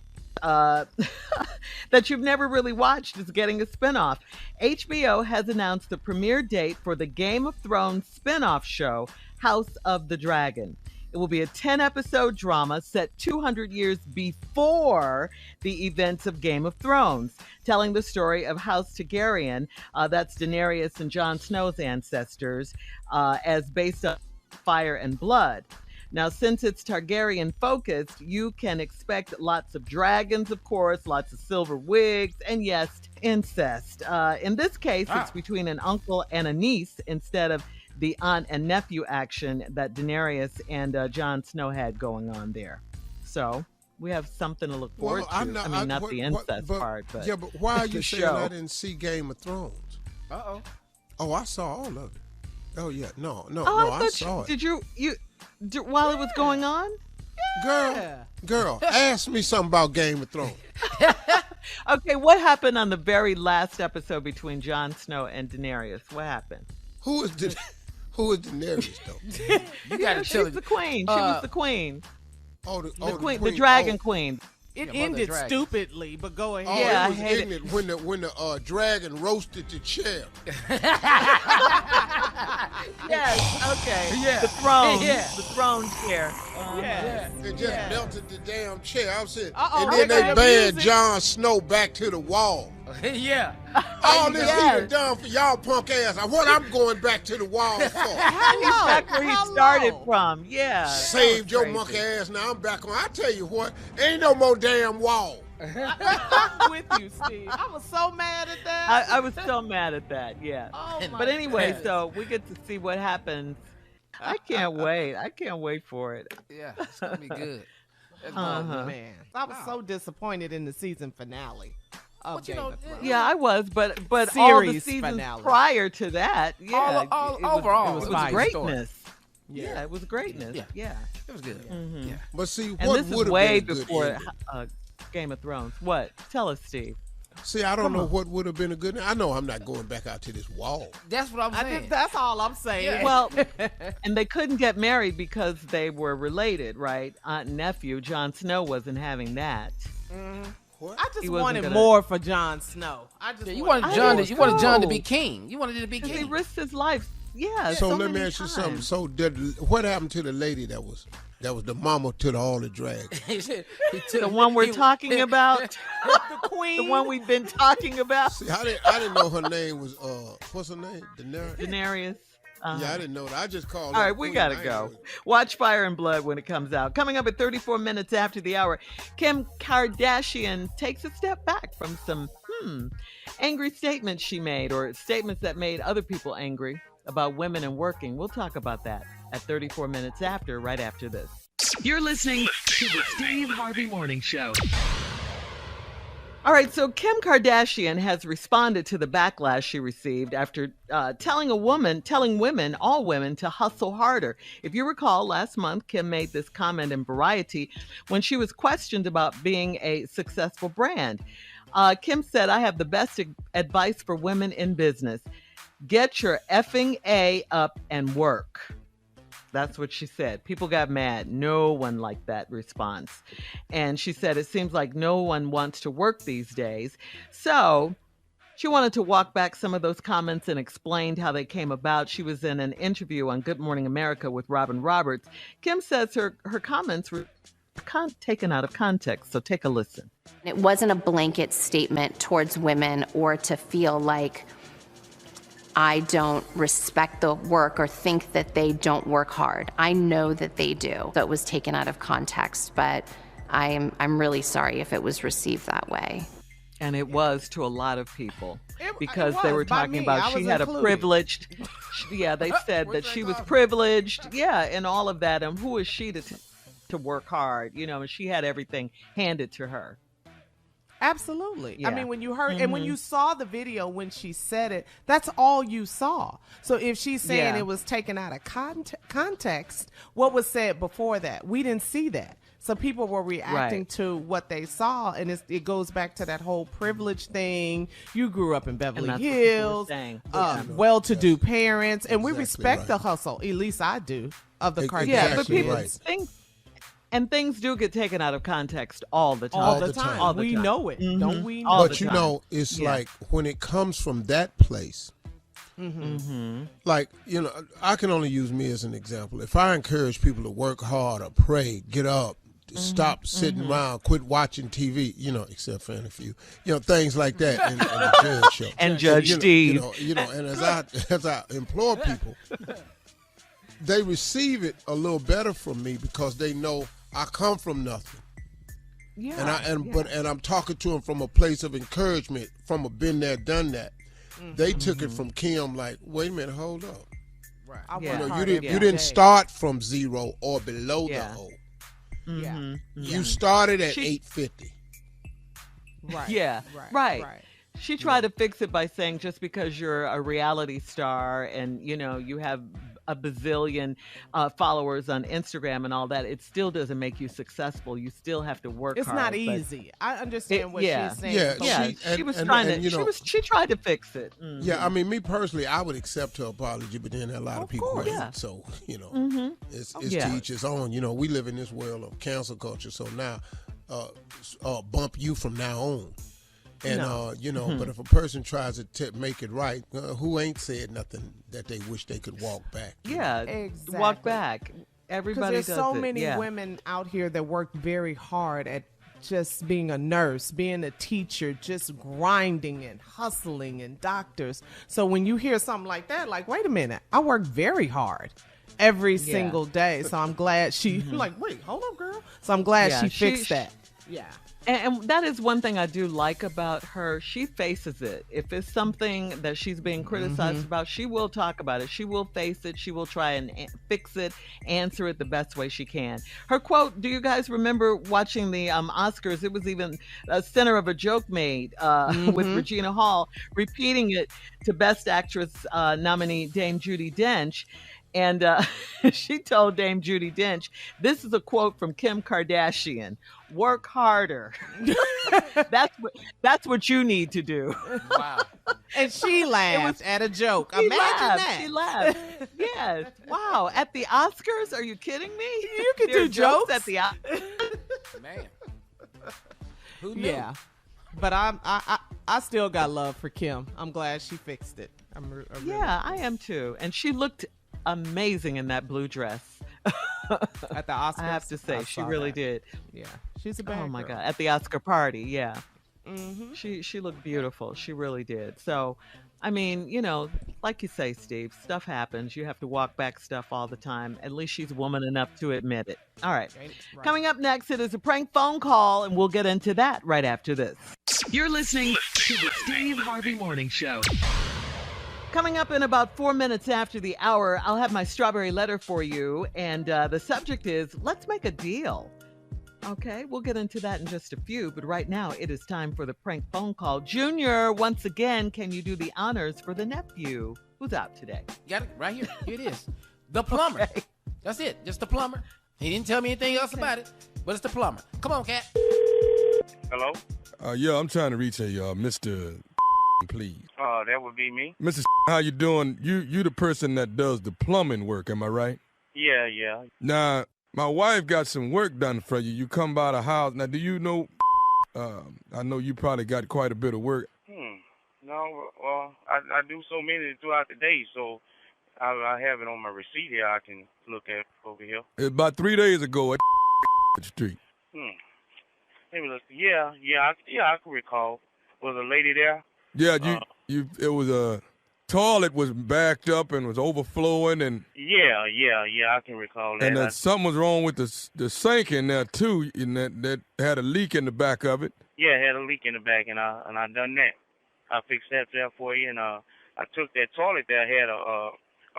that you've never really watched is getting a spinoff. HBO has announced the premiere date for the Game of Thrones spinoff show, House of the Dragon. It will be a 10-episode drama set 200 years before the events of Game of Thrones, telling the story of House Targaryen, that's Daenerys and Jon Snow's ancestors, as based on Fire and Blood. Now, since it's Targaryen-focused, you can expect lots of dragons, of course, lots of silver wigs, and yes, incest. In this case, it's between an uncle and a niece instead of the aunt and nephew action that Daenerys and Jon Snow had going on there. So we have something to look forward to. Not the incest part, but yeah. But why are you saying show. I didn't see Game of Thrones? Oh, I saw all of it. Oh yeah, no, I saw it. Did you while it was going on? Girl, ask me something about Game of Thrones. Okay, what happened on the very last episode between Jon Snow and Daenerys? What happened? Who is Daenerys though? You got to She's the queen. She was the queen. The queen, the dragon queen. It ended stupidly, but go ahead. Oh, it was ignorant when the dragon roasted the chair. Yes. Okay. Yeah. The throne. Yeah. The throne chair. It just melted the damn chair. I was saying, Uh-oh, and then they banned music. Jon Snow back to the wall. Yeah. All this he done done for y'all punk ass. What I'm going back to the wall for? Back where he started from. Yeah. Saved your monkey ass. Now I'm back on. I tell you what, ain't no more damn wall. I'm with you, Steve. I was so mad at that. I was so mad at that. Yeah. Oh, my But anyway, God. so we get to see what happens. I can't wait. I can't wait for it. Yeah, it's going to be good. Oh, man. I was so disappointed in the season finale. Of Game of Thrones. Yeah, I was, but all the Series seasons finale. prior to that, Overall, it was fire greatness. story. Yeah, it was greatness. Yeah. It was good. Mm-hmm. Yeah. But see, And what this would is have way been a good before ending? Game of Thrones. What? Tell us, Steve. See, I don't know what would have been a good. I know I'm not going back out to this wall. That's what I'm saying. That's all I'm saying. Yeah. Well, and they couldn't get married because they were related, right? Aunt and nephew. Jon Snow wasn't having that. What? I just He wasn't wanted more for Jon Snow. You wanted John to be king. You wanted it to be Because he king. risked his life. Yeah. So let me many ask you something. times. So what happened to the lady that was the mama to all the dragons? The one we're talking about, the queen. the one we've been talking about, See, I didn't know her name was what's her name? Daenerys. Daenerys. Yeah, I didn't know that. I just called. All her right, we queen. gotta I ain't go. know it. Watch Fire and Blood when it comes out. Coming up at 34 minutes after the hour, Kim Kardashian takes a step back from some angry statements she made, or statements that made other people angry about women and working. We'll talk about that at 34 minutes after, right after this. You're listening to the Steve Harvey Morning Show. All right, so Kim Kardashian has responded to the backlash she received after telling all women, to hustle harder. If you recall, last month, Kim made this comment in Variety when she was questioned about being a successful brand. Kim said, "I have the best advice for women in business. Get your effing A up and work." That's what she said. People got mad. No one liked that response. And she said, it seems like no one wants to work these days. So she wanted to walk back some of those comments and explained how they came about. She was in an interview on Good Morning America with Robin Roberts. Kim says her comments were taken out of context. So take a listen. It wasn't a blanket statement towards women or to feel like I don't respect the work or think that they don't work hard. I know that they do. So it was taken out of context, but I'm really sorry if it was received that way. And it was to a lot of people because it they was, were by talking me. about I she was had included. a privileged, they said that she was privileged, and all of that. And who is she to work hard, and she had everything handed to her. Absolutely. Yeah. I mean, when you heard and when you saw the video when she said it, that's all you saw. So if she's saying it was taken out of context, what was said before that? We didn't see that. So people were reacting to what they saw, and it goes back to that whole privilege thing. You grew up in Beverly Hills, well-to-do parents, and we respect the hustle. At least I do, of the Kardashians. Yeah, but people think. And things do get taken out of context all the time. All the time. We know it. Mm-hmm. Don't we know But it's like when it comes from that place, like, I can only use me as an example. If I encourage people to work hard or pray, get up, stop sitting around, quit watching TV, except for a few, things like that in the Judge Show. And Judge Steve. And as I implore people, they receive it a little better from me because they know I come from nothing. Yeah. And I'm talking to them from a place of encouragement, from a been there, done that. They took it from Kim like, wait a minute, hold up. Right. I Yeah. work You know, hard you every didn't day. start from 0 or below Yeah. the O. Yeah. You started at She- 850. Right. Yeah, Right. right. She tried to fix it by saying just because you're a reality star and you have a bazillion followers on Instagram and all that, it still doesn't make you successful. You still have to work It's hard. not but easy. I understand what yeah. she's saying. Yeah, but Yeah, She- she was and- trying and, to. you know- She tried to fix it. Yeah, I mean, me personally, I would accept her apology, but then a lot of people course. wouldn't. Yeah. So, it's yeah. to each his own. We live in this world of cancel culture, so now bump you from now on. And, but if a person tries to make it right, who ain't said nothing that they wish they could walk back? Yeah, Exactly. walk back. Because Everybody there's does so it. many yeah. women out here that work very hard at just being a nurse, being a teacher, just grinding and hustling, and doctors. So when you hear something like that, like, wait a minute, I work very hard every single day. So I'm glad she like, wait, hold up, girl. So I'm glad Yeah, she she- fixed that. Yeah. And that is one thing I do like about her. She faces it. If it's something that she's being criticized about, she will talk about it. She will face it. She will try and fix it, answer it the best way she can. Her quote, do you guys remember watching the Oscars? It was even a center of a joke made with Regina Hall, repeating it to Best Actress nominee Dame Judi Dench. And she told Dame Judi Dench, this is a quote from Kim Kardashian, work harder. That's what you need to do. Wow. And she laughed at a joke. She Imagine laughed. that. She laughed. Yes. Wow. At the Oscars? Are you kidding me? You can There are do jokes at the Oscars. Man. Who knew? Yeah. But I still got love for Kim. I'm glad she fixed it. I really Yeah, I am too. And she looked amazing in that blue dress. at the Oscars. I have to say, I she saw really that. did. Yeah, she's a bad Oh my girl. God. At the Oscar party, yeah. She looked beautiful. She really did. So, I mean, like you say, Steve, stuff happens. You have to walk back stuff all the time. At least she's woman enough to admit it. All right. Right. Coming up next, it is a prank phone call, and we'll get into that right after this. You're listening to the Steve Harvey Morning Show. Coming up in about 4 minutes after the hour, I'll have my strawberry letter for you. And the subject is, let's make a deal. Okay, we'll get into that in just a few. But right now, it is time for the prank phone call. Junior, once again, can you do the honors for the nephew? Who's out today? Got it right here. Here it is. The plumber. Okay. That's it. Just the plumber. He didn't tell me anything else about it, but it's the plumber. Come on, Cat. Hello? Yeah, I'm trying to reach a Mr. please. That would be me. Mr. How you doing? You the person that does the plumbing work, am I right? Yeah. Now, my wife got some work done for you. You come by the house. Now, do you know, I know you probably got quite a bit of work. No, well, I do so many throughout the day, so I have it on my receipt here I can look at over here. About 3 days ago at street. Maybe look. Yeah, I can recall. Was a lady there? Yeah, it was a toilet was backed up and was overflowing and Yeah, I can recall that. and something was wrong with the sink in there too, and that had a leak in the back of it. Yeah, it had a leak in the back, and I done that. I fixed that there for you, and I took that toilet that had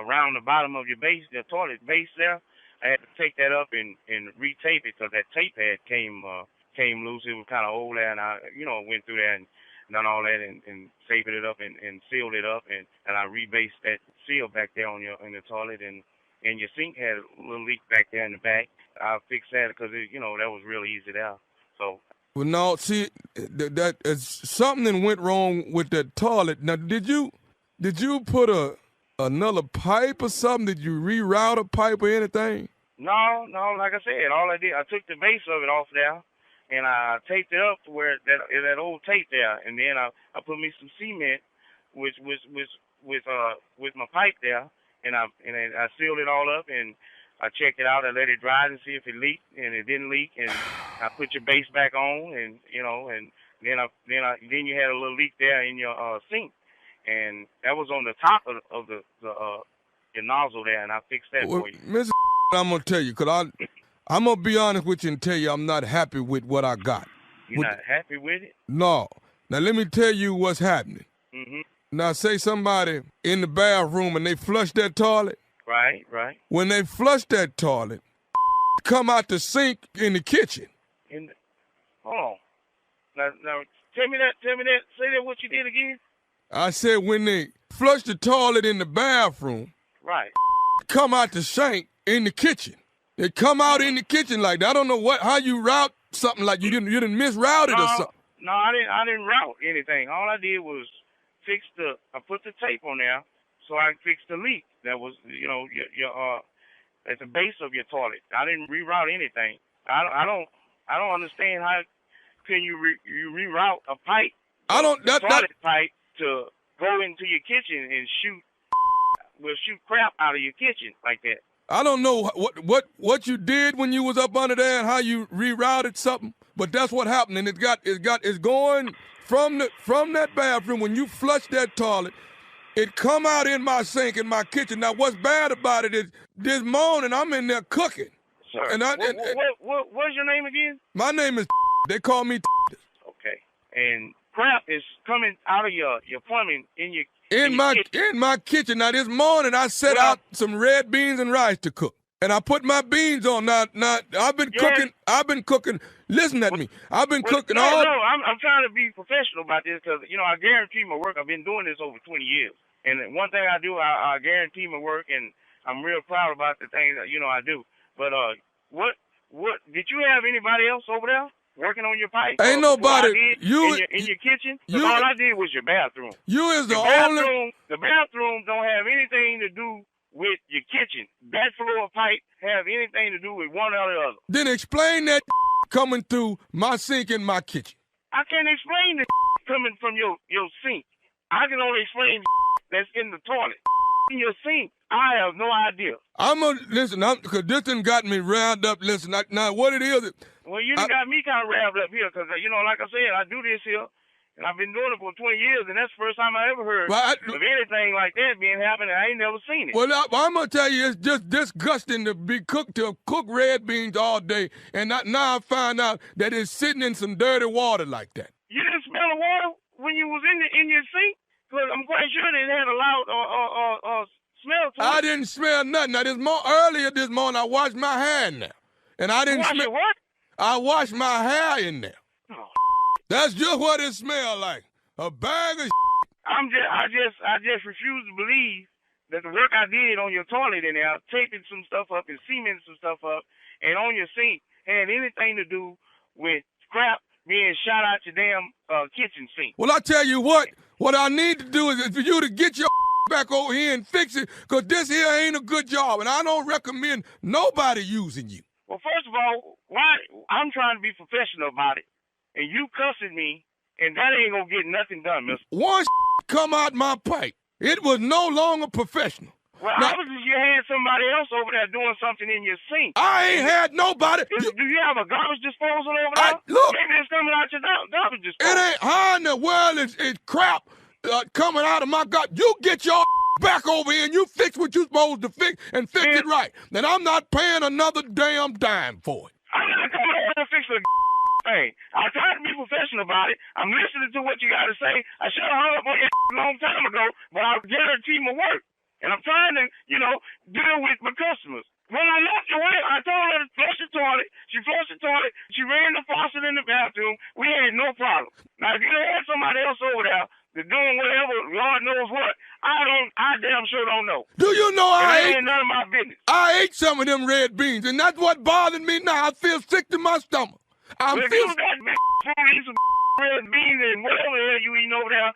around the bottom of your base, the toilet base there. I had to take that up and retape it because that tape had came loose. It was kind of old there, and I went through that and done all that and taped it up and sealed it up, and I rebased that seal back there in the toilet, and your sink had a little leak back there in the back. I fixed that because that was really easy there. So. Well, no, see, that something went wrong with that toilet. Now, did you put another pipe or something? Did you reroute a pipe or anything? No, like I said, all I did, I took the base of it off there, and I taped it up to where that old tape there, and then I put me some cement, with my pipe there, and I sealed it all up, and I checked it out. I let it dry to see if it leaked, and it didn't leak. And I put your base back on, and and then you had a little leak there in your sink, and that was on the top of the your nozzle there, and I fixed that for you. Mr. I'm gonna tell you, cause I'm gonna be honest with you and tell you I'm not happy with what I got. You're not happy with it? No. Now let me tell you what's happening. Mhm. Now say somebody in the bathroom and they flush that toilet. Right. When they flush that toilet, come out the sink in the kitchen. Hold on. Now, tell me that. Say that what you did again. I said when they flush the toilet in the bathroom, right, come out the sink in the kitchen. They come out in the kitchen like that. I don't know how you route something like you didn't misroute it or something. No, I didn't route anything. All I did was I put the tape on there so I fixed the leak that was, your at the base of your toilet. I didn't reroute anything. I don't understand how can you reroute a pipe, toilet pipe to go into your kitchen and shoot crap out of your kitchen like that. I don't know what you did when you was up under there and how you rerouted something, but that's what happened, and it's going from that bathroom. When you flush that toilet, it come out in my sink in my kitchen. Now, what's bad about it is this morning I'm in there cooking. Sir, and what's your name again? My name is. They call me. Okay, and crap is coming out of your plumbing in your. In my kitchen. Now, this morning, I set out some red beans and rice to cook. And I put my beans on. Now I've been cooking. Listen at me. I've been cooking all... No, I'm trying to be professional about this because, I guarantee my work. I've been doing this over 20 years. And one thing I do, I guarantee my work, and I'm real proud about the things that, I do. But what did you have anybody else over there? Working on your pipe? Ain't nobody. In your kitchen? All I did was your bathroom. You is the only. The bathroom don't have anything to do with your kitchen. That floor pipe have anything to do with one or the other. Then explain that coming through my sink in my kitchen. I can't explain the coming from your sink. I can only explain that's in the toilet. In your sink, I have no idea. Listen, because this done got me round up. Listen, now what it is... Well, you done got me kind of wrapped up here because, like I said, I do this here, and I've been doing it for 20 years, and that's the first time I ever heard of anything like that being happening. I ain't never seen it. Well, I'm going to tell you, it's just disgusting to cook red beans all day, and now I find out that it's sitting in some dirty water like that. You didn't smell the water when you was in your sink? Because I'm quite sure they had a loud smell to it. I didn't smell nothing. Now, earlier this morning, I washed my hair in there, and I didn't smell... What? I washed my hair in there. Oh, that's just what it smelled like. A bag of I just refuse to believe that the work I did on your toilet in there, taping some stuff up and cementing some stuff up, and on your sink had anything to do with crap being shot out your damn kitchen sink. Well, I tell you what I need to do is for you to get your back over here and fix it, because this here ain't a good job, and I don't recommend nobody using you. Well, first of all, why I'm trying to be professional about it, and you cussing me, and that ain't gonna get nothing done, mister. One come out my pipe. It was no longer professional. Well, obviously you had somebody else over there doing something in your sink. I ain't had nobody. Do you have a garbage disposal over there? Look. Maybe it's coming out your garbage disposal. It ain't how in the world is crap coming out of my garbage. You get your back over here and you fix what you're supposed to fix and fix it right. Then I'm not paying another damn dime for it. I'm not coming over to fix the thing. I try to be professional about it. I'm listening to what you got to say. I should have hung up on you a long time ago, but I guarantee my work. And I'm trying to, deal with my customers. When I left your wife, I told her to flush the toilet. She flushed the toilet. She ran the faucet in the bathroom. We had no problem. Now, if you had somebody else over there that's doing whatever, Lord knows what, I damn sure don't know. Do you know ain't none of my business. I ate some of them red beans, and that's what bothered me now. I feel sick to my stomach. If you got food, eat some red beans and whatever the hell you eating over there,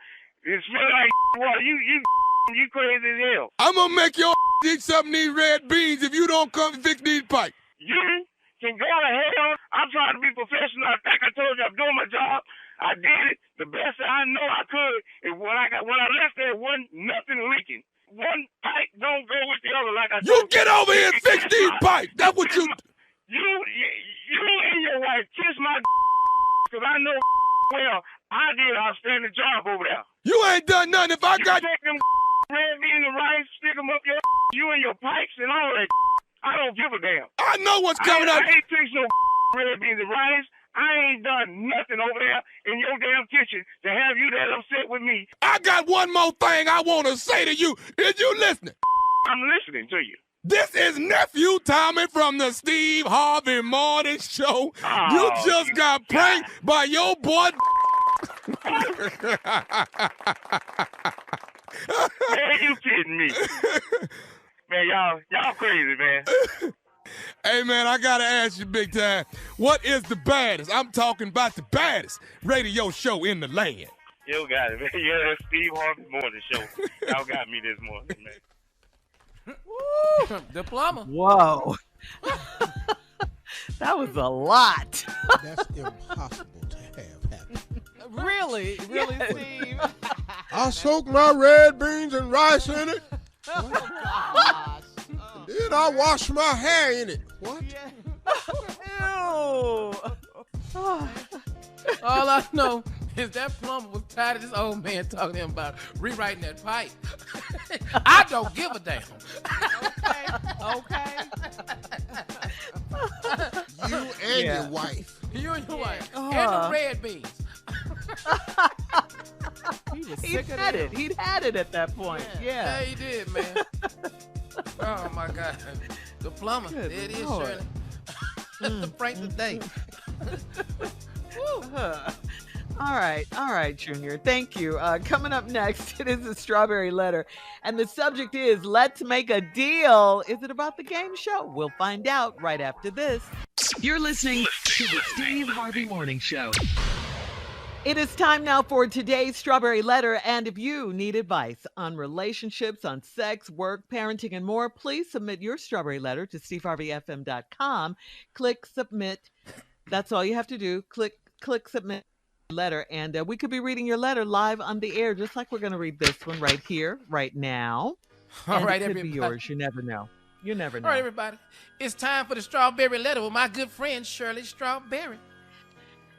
it smell like water. You crazy as hell. I'm gonna make your eat some of these red beans if you don't come fix these pipes. You can go to hell. I'm trying to be professional. Like I told you, I'm doing my job. I did it the best I know I could. And when I left there, wasn't nothing leaking. One pipe don't go with the other. Like I told you. Get over here and fix these pipes. That's what you. You and your wife kiss my because I know well I did an outstanding job over there. You ain't done nothing. If I got take them red beans and rice, stick them up you and your pipes and all that. I don't give a damn. I know what's coming out. I ain't fixed no red beans and rice. I ain't done nothing over there in your damn kitchen to have you that upset with me. I got one more thing I want to say to you. Is you listening? I'm listening to you. This is Nephew Tommy from the Steve Harvey Morning Show. You just got pranked by your boy. Man, you kidding me? Man, y'all crazy, man. Hey, man, I got to ask you big time. What is the baddest? I'm talking about the baddest radio show in the land. You got it, man. Yeah, that's Steve Harvey Morning Show. Y'all got me this morning, man. Diploma. Whoa. That was a lot. That's impossible to have happen. Really, Steve? I soak my red beans and rice in it. Oh, gosh. And then I wash my hair in it. What? Ew. All I know is that plumber was tired of this old man talking to him about rewriting that pipe. I don't give a damn. Okay. You and your wife. You and your wife. And the red beans. He'd had it at that point. Yeah. He did, man. Oh, my God. The plumber. There it is, Shirley. The prank today. All right, Junior. Thank you. Coming up next, it is a Strawberry Letter. And the subject is, let's make a deal. Is it about the game show? We'll find out right after this. You're listening to the Steve Harvey Morning Show. It is time now for today's Strawberry Letter. And if you need advice on relationships, on sex, work, parenting, and more, please submit your Strawberry Letter to steveharveyfm.com. Click submit. That's all you have to do. Click submit letter. And we could be reading your letter live on the air, just like we're going to read this one right here, right now. All right, it could everybody. be yours. You never know. You never know. All right, everybody. It's time for the Strawberry Letter with my good friend, Shirley Strawberry.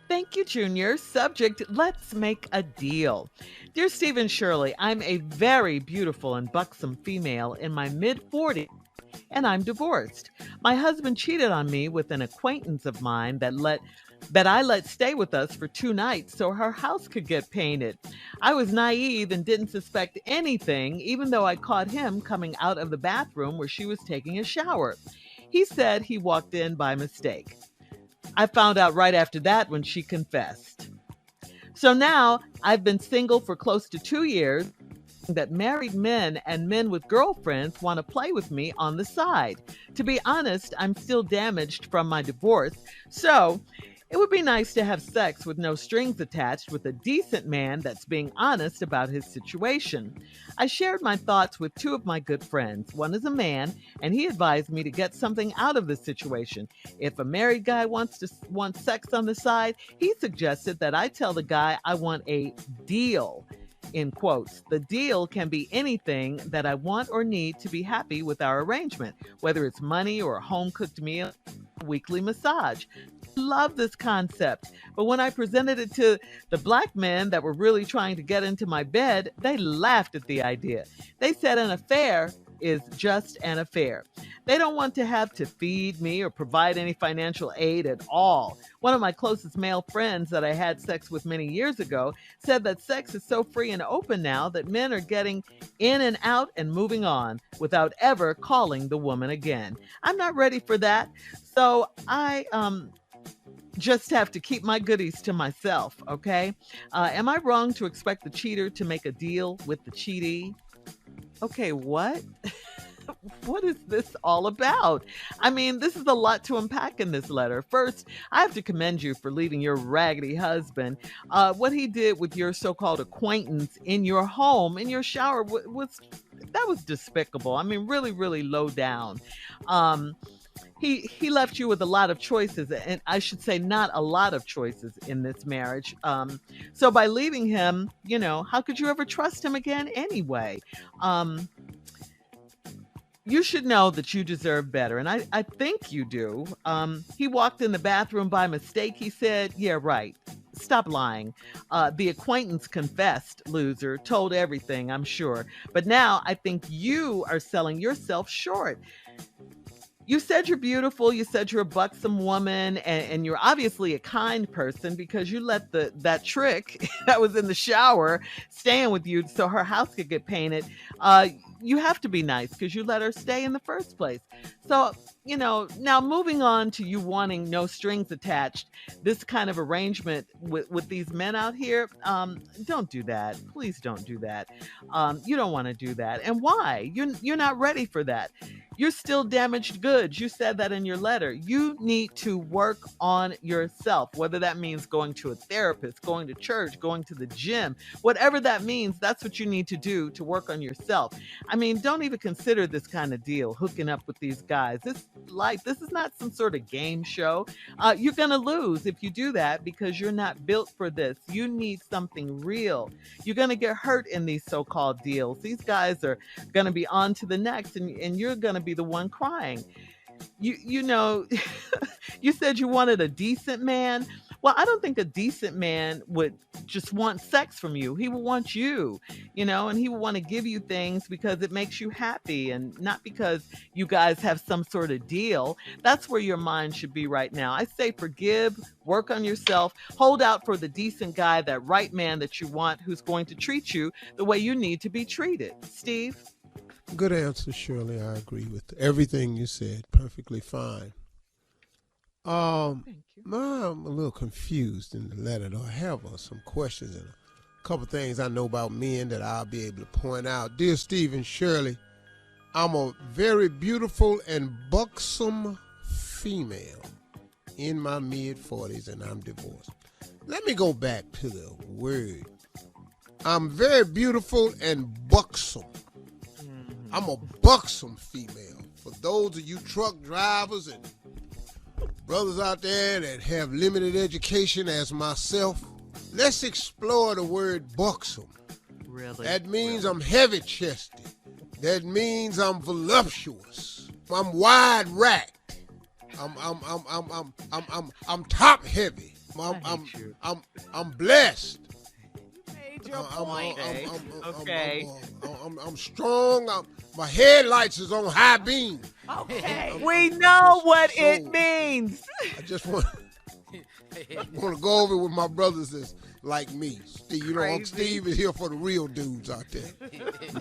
Thank you, Junior. Subject, let's make a deal. Dear Steve and Shirley, I'm a very beautiful and buxom female in my mid-40s, and I'm divorced. My husband cheated on me with an acquaintance of mine that I let stay with us for 2 nights so her house could get painted. I was naive and didn't suspect anything, even though I caught him coming out of the bathroom where she was taking a shower. He said he walked in by mistake. I found out right after that when she confessed. So now I've been single for close to 2 years. That married men and men with girlfriends want to play with me on the side. To be honest, I'm still damaged from my divorce, so it would be nice to have sex with no strings attached with a decent man that's being honest about his situation. I shared my thoughts with 2 of my good friends. One is a man, and he advised me to get something out of the situation. If a married guy wants sex on the side, he suggested that I tell the guy I want a deal. In quotes, the deal can be anything that I want or need to be happy with our arrangement, whether it's money or a home-cooked meal, a weekly massage. I love this concept, but when I presented it to the black men that were really trying to get into my bed, they laughed at the idea. They said an affair is just an affair. They don't want to have to feed me or provide any financial aid at all. One of my closest male friends that I had sex with many years ago said that sex is so free and open now that men are getting in and out and moving on without ever calling the woman again. I'm not ready for that, so I just have to keep my goodies to myself, okay? Am I wrong to expect the cheater to make a deal with the cheatee? Okay, what? What is this all about? I mean, this is a lot to unpack in this letter. First, I have to commend you for leaving your raggedy husband. What he did with your so-called acquaintance in your home, in your shower, was despicable. I mean, really, really low down. He left you with a lot of choices, and I should say not a lot of choices in this marriage. So by leaving him, how could you ever trust him again anyway? You should know that you deserve better, and I think you do. He walked in the bathroom by mistake, he said. Yeah, right. Stop lying. The acquaintance confessed, loser, told everything, I'm sure. But now I think you are selling yourself short. You said you're beautiful, you said you're a buxom woman, and you're obviously a kind person because you let that trick that was in the shower staying with you so her house could get painted. you have to be nice because you let her stay in the first place. So, now moving on to you wanting no strings attached, this kind of arrangement with these men out here, don't do that. Please don't do that. You don't want to do that. And why? You're not ready for that. You're still damaged goods. You said that in your letter. You need to work on yourself, whether that means going to a therapist, going to church, going to the gym, whatever that means, that's what you need to do to work on yourself. I mean, don't even consider this kind of deal, hooking up with these guys. This is not some sort of game show. You're going to lose if you do that because you're not built for this. You need something real. You're going to get hurt in these so-called deals. These guys are going to be on to the next, and you're going to be the one crying. You know, you said you wanted a decent man. Well, I don't think a decent man would just want sex from you. He would want you, and he would want to give you things because it makes you happy and not because you guys have some sort of deal. That's where your mind should be right now. I say forgive, work on yourself, hold out for the decent guy, that right man that you want, who's going to treat you the way you need to be treated. Steve? Good answer, Shirley. I agree with everything you said. Perfectly fine. Thank you. I'm a little confused in the letter, though. I have some questions and a couple things I know about men that I'll be able to point out. Dear Steve and Shirley, I'm a very beautiful and buxom female in my mid-40s, and I'm divorced. Let me go back to the word. I'm very beautiful and buxom. I'm a buxom female. For those of you truck drivers and brothers out there that have limited education as myself, let's explore the word buxom. Really? That means I'm heavy-chested. That means I'm voluptuous. I'm wide-racked. I'm top-heavy. I'm blessed. I'm strong. My headlights is on high beam. Okay. We know what it means. I just want to go over with my brothers that's like me. Steve, Uncle Steve is here for the real dudes out there.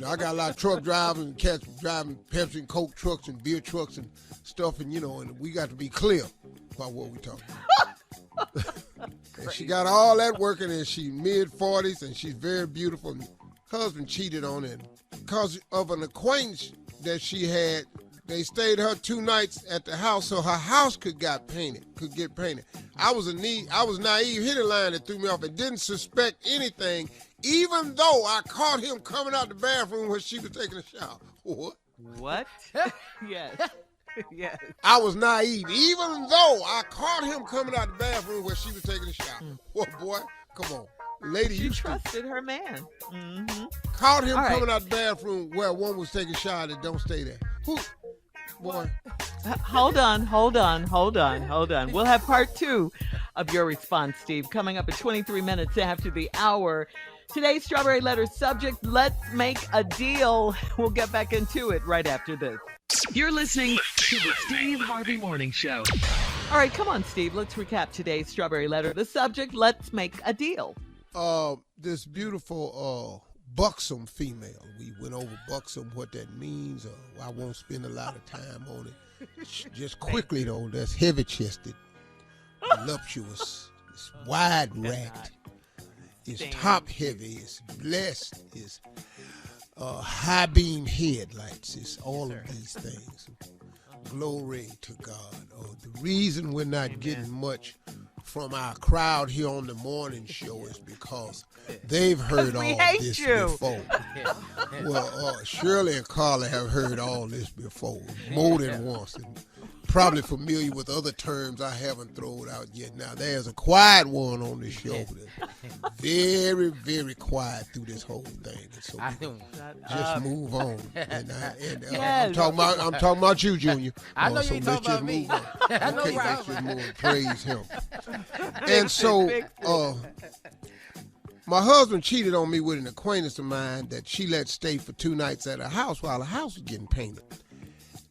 I got a lot of truck drivers and cats driving Pepsi and Coke trucks and beer trucks and stuff, and and we got to be clear about what we talking about. And she got all that working, and she's mid-40s, and she's very beautiful. And husband cheated on her because of an acquaintance that she had. They stayed her 2 nights at the house so her house could get painted. I was naive, hit a line that threw me off and didn't suspect anything, even though I caught him coming out the bathroom when she was taking a shower. What? Yes. Yes. I was naive, even though I caught him coming out the bathroom where she was taking a shower. Well, boy, come on. Lady, she trusted her man. Mm-hmm. Caught him coming out the bathroom where one was taking a shower that don't stay there. Who? Boy. Hold on. We'll have part 2 of your response, Steve, coming up at 23 minutes after the hour. Today's Strawberry Letter subject, let's make a deal. We'll get back into it right after this. You're listening to the Steve Harvey Morning Show. All right, come on, Steve. Let's recap today's Strawberry Letter. The subject, let's make a deal. This beautiful buxom female. We went over buxom, what that means. I won't spend a lot of time on it. Just quickly, though, that's heavy-chested, voluptuous, it's wide-racked, it's top-heavy, it's blessed, it's high beam headlights. It's all of these things. Glory to God. The reason we're not getting much from our crowd here on the morning show is because they've heard all this before. Well, Shirley and Carla have heard all this before, more than once, and probably familiar with other terms I haven't thrown out yet. Now, there's a quiet one on this show that's very, very quiet through this whole thing. And so just move on. I'm talking about you, Junior. I know you ain't talking about me. Okay, let's just move on. Praise him. And so, my husband cheated on me with an acquaintance of mine that she let stay for 2 nights at her house while the house was getting painted.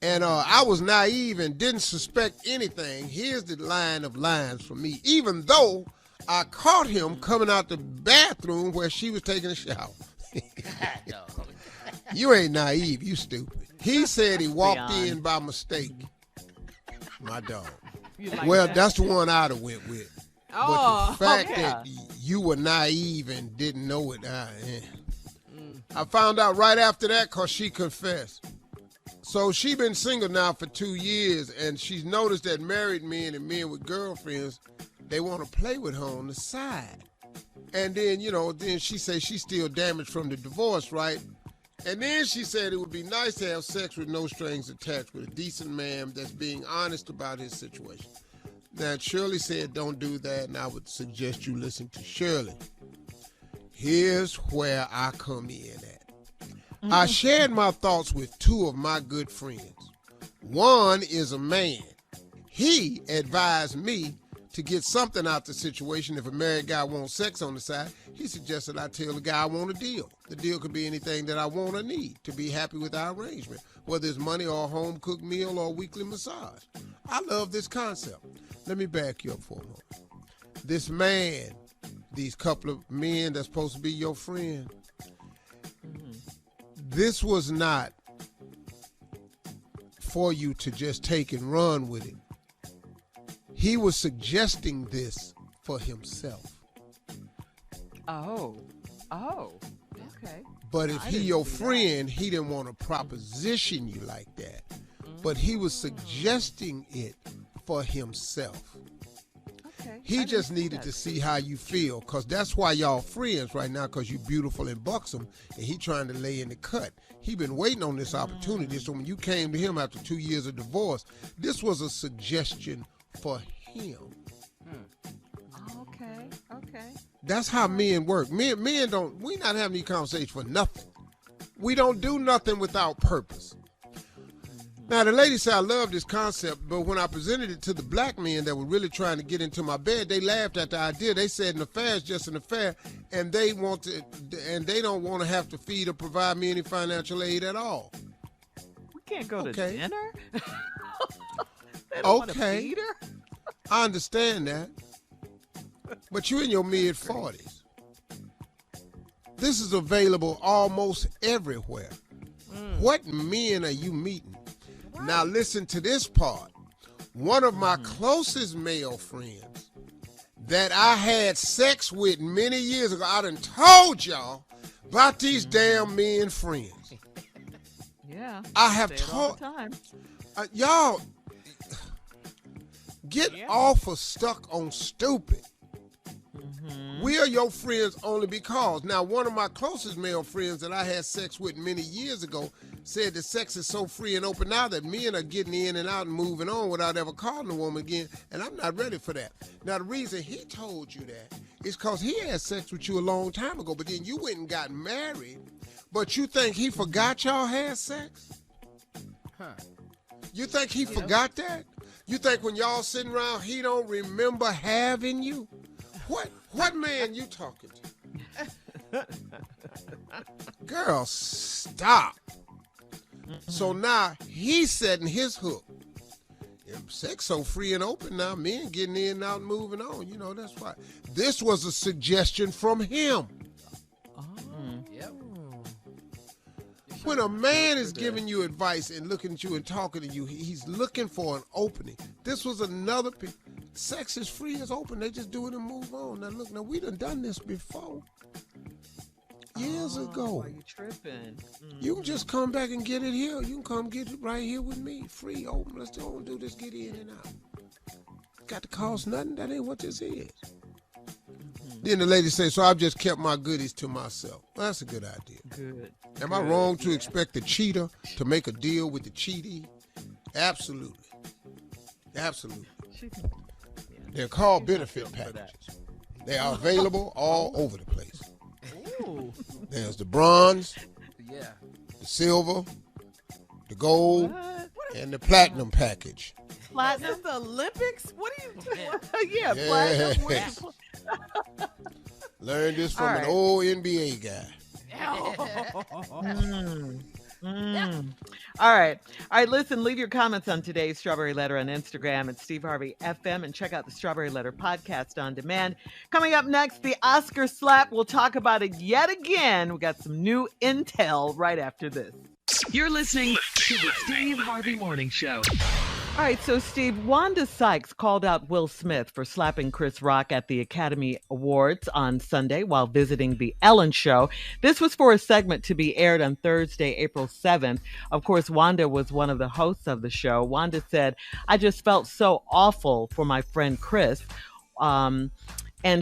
And I was naive and didn't suspect anything. Here's the line of lines for me. Even though I caught him coming out the bathroom where she was taking a shower. You ain't naive. You stupid. He said he walked in by mistake. My dog. Like that's the one I'd have went with. Oh, but the fact that you were naive and didn't know it, I found out right after that because she confessed. So she been single now for 2 years, and she's noticed that married men and men with girlfriends, they want to play with her on the side. And then, then she says she's still damaged from the divorce, right? And then she said it would be nice to have sex with no strings attached with a decent man that's being honest about his situation. Now, Shirley said don't do that, and I would suggest you listen to Shirley. Here's where I come in at. I shared my thoughts with 2 of my good friends. One is a man. He advised me to get something out the situation. If a married guy wants sex on the side, he suggested I tell the guy I want a deal. The deal could be anything that I want or need to be happy with our arrangement, whether it's money or a home-cooked meal or a weekly massage. I love this concept. Let me back you up for a moment. This man, these couple of men that's supposed to be your friend, this was not for you to just take and run with it. He was suggesting this for himself. Oh, okay. But if he your friend, he didn't want to proposition you like that. But he was suggesting it for himself. Okay. He just needed to see how you feel, because that's why y'all friends right now, because you beautiful and buxom, and he trying to lay in the cut. He been waiting on this opportunity. So when you came to him after 2 years of divorce, this was a suggestion for him. Okay. That's how men work. Men don't, we not having these conversations for nothing. We don't do nothing without purpose. Now, the lady said, I love this concept, but when I presented it to the black men that were really trying to get into my bed, they laughed at the idea. They said an affair is just an affair, and they don't want to have to feed or provide me any financial aid at all. We can't go to dinner? They don't want to feed her? I understand that. But you're in your mid-40s. This is available almost everywhere. What men are you meeting? Right. Now listen to this part. One of my closest male friends that I had sex with many years ago, I done told y'all about these damn men friends. Yeah. I have told y'all, get off of stuck on stupid. We are your friends only because. Now, one of my closest male friends that I had sex with many years ago said that sex is so free and open now that men are getting in and out and moving on without ever calling a woman again, and I'm not ready for that. Now, the reason he told you that is because he had sex with you a long time ago, but then you went and got married, but you think he forgot y'all had sex? You think he forgot that? You think when y'all sitting around, he don't remember having you? What man you talking to? Girl, stop. So now he's setting his hook. Sex so free and open now, men getting in and out and moving on. That's why. This was a suggestion from him. Yep. When a man is giving you advice and looking at you and talking to you, he's looking for an opening. This was another sex is free, it's open. They just do it and move on. Now look, we done this before. Years ago. Why you tripping? You can just come back and get it here. You can come get it right here with me. Free, open. Let's don't do this, get in and out. Got to cost nothing. That ain't what this is. Then the lady says, so I've just kept my goodies to myself. Well, that's a good idea. Good. Am I wrong to expect the cheater to make a deal with the cheatee? Absolutely. They're called benefit packages. They are available all over the place. Ooh. There's the bronze, the silver, the gold, and the platinum package. Platinum, the Olympics? What are you doing? Platinum. Learned this from an old NBA guy. All right. Listen, leave your comments on today's Strawberry Letter on Instagram at Steve Harvey FM and check out the Strawberry Letter podcast on demand. Coming up next, the Oscar slap. We'll talk about it yet again. We got some new intel right after this. You're listening to the Steve Harvey Morning Show. All right, so Steve, Wanda Sykes called out Will Smith for slapping Chris Rock at the Academy Awards on Sunday while visiting The Ellen Show. This was for a segment to be aired on Thursday, April 7th. Of course, Wanda was one of the hosts of the show. Wanda said, "I just felt so awful for my friend Chris." And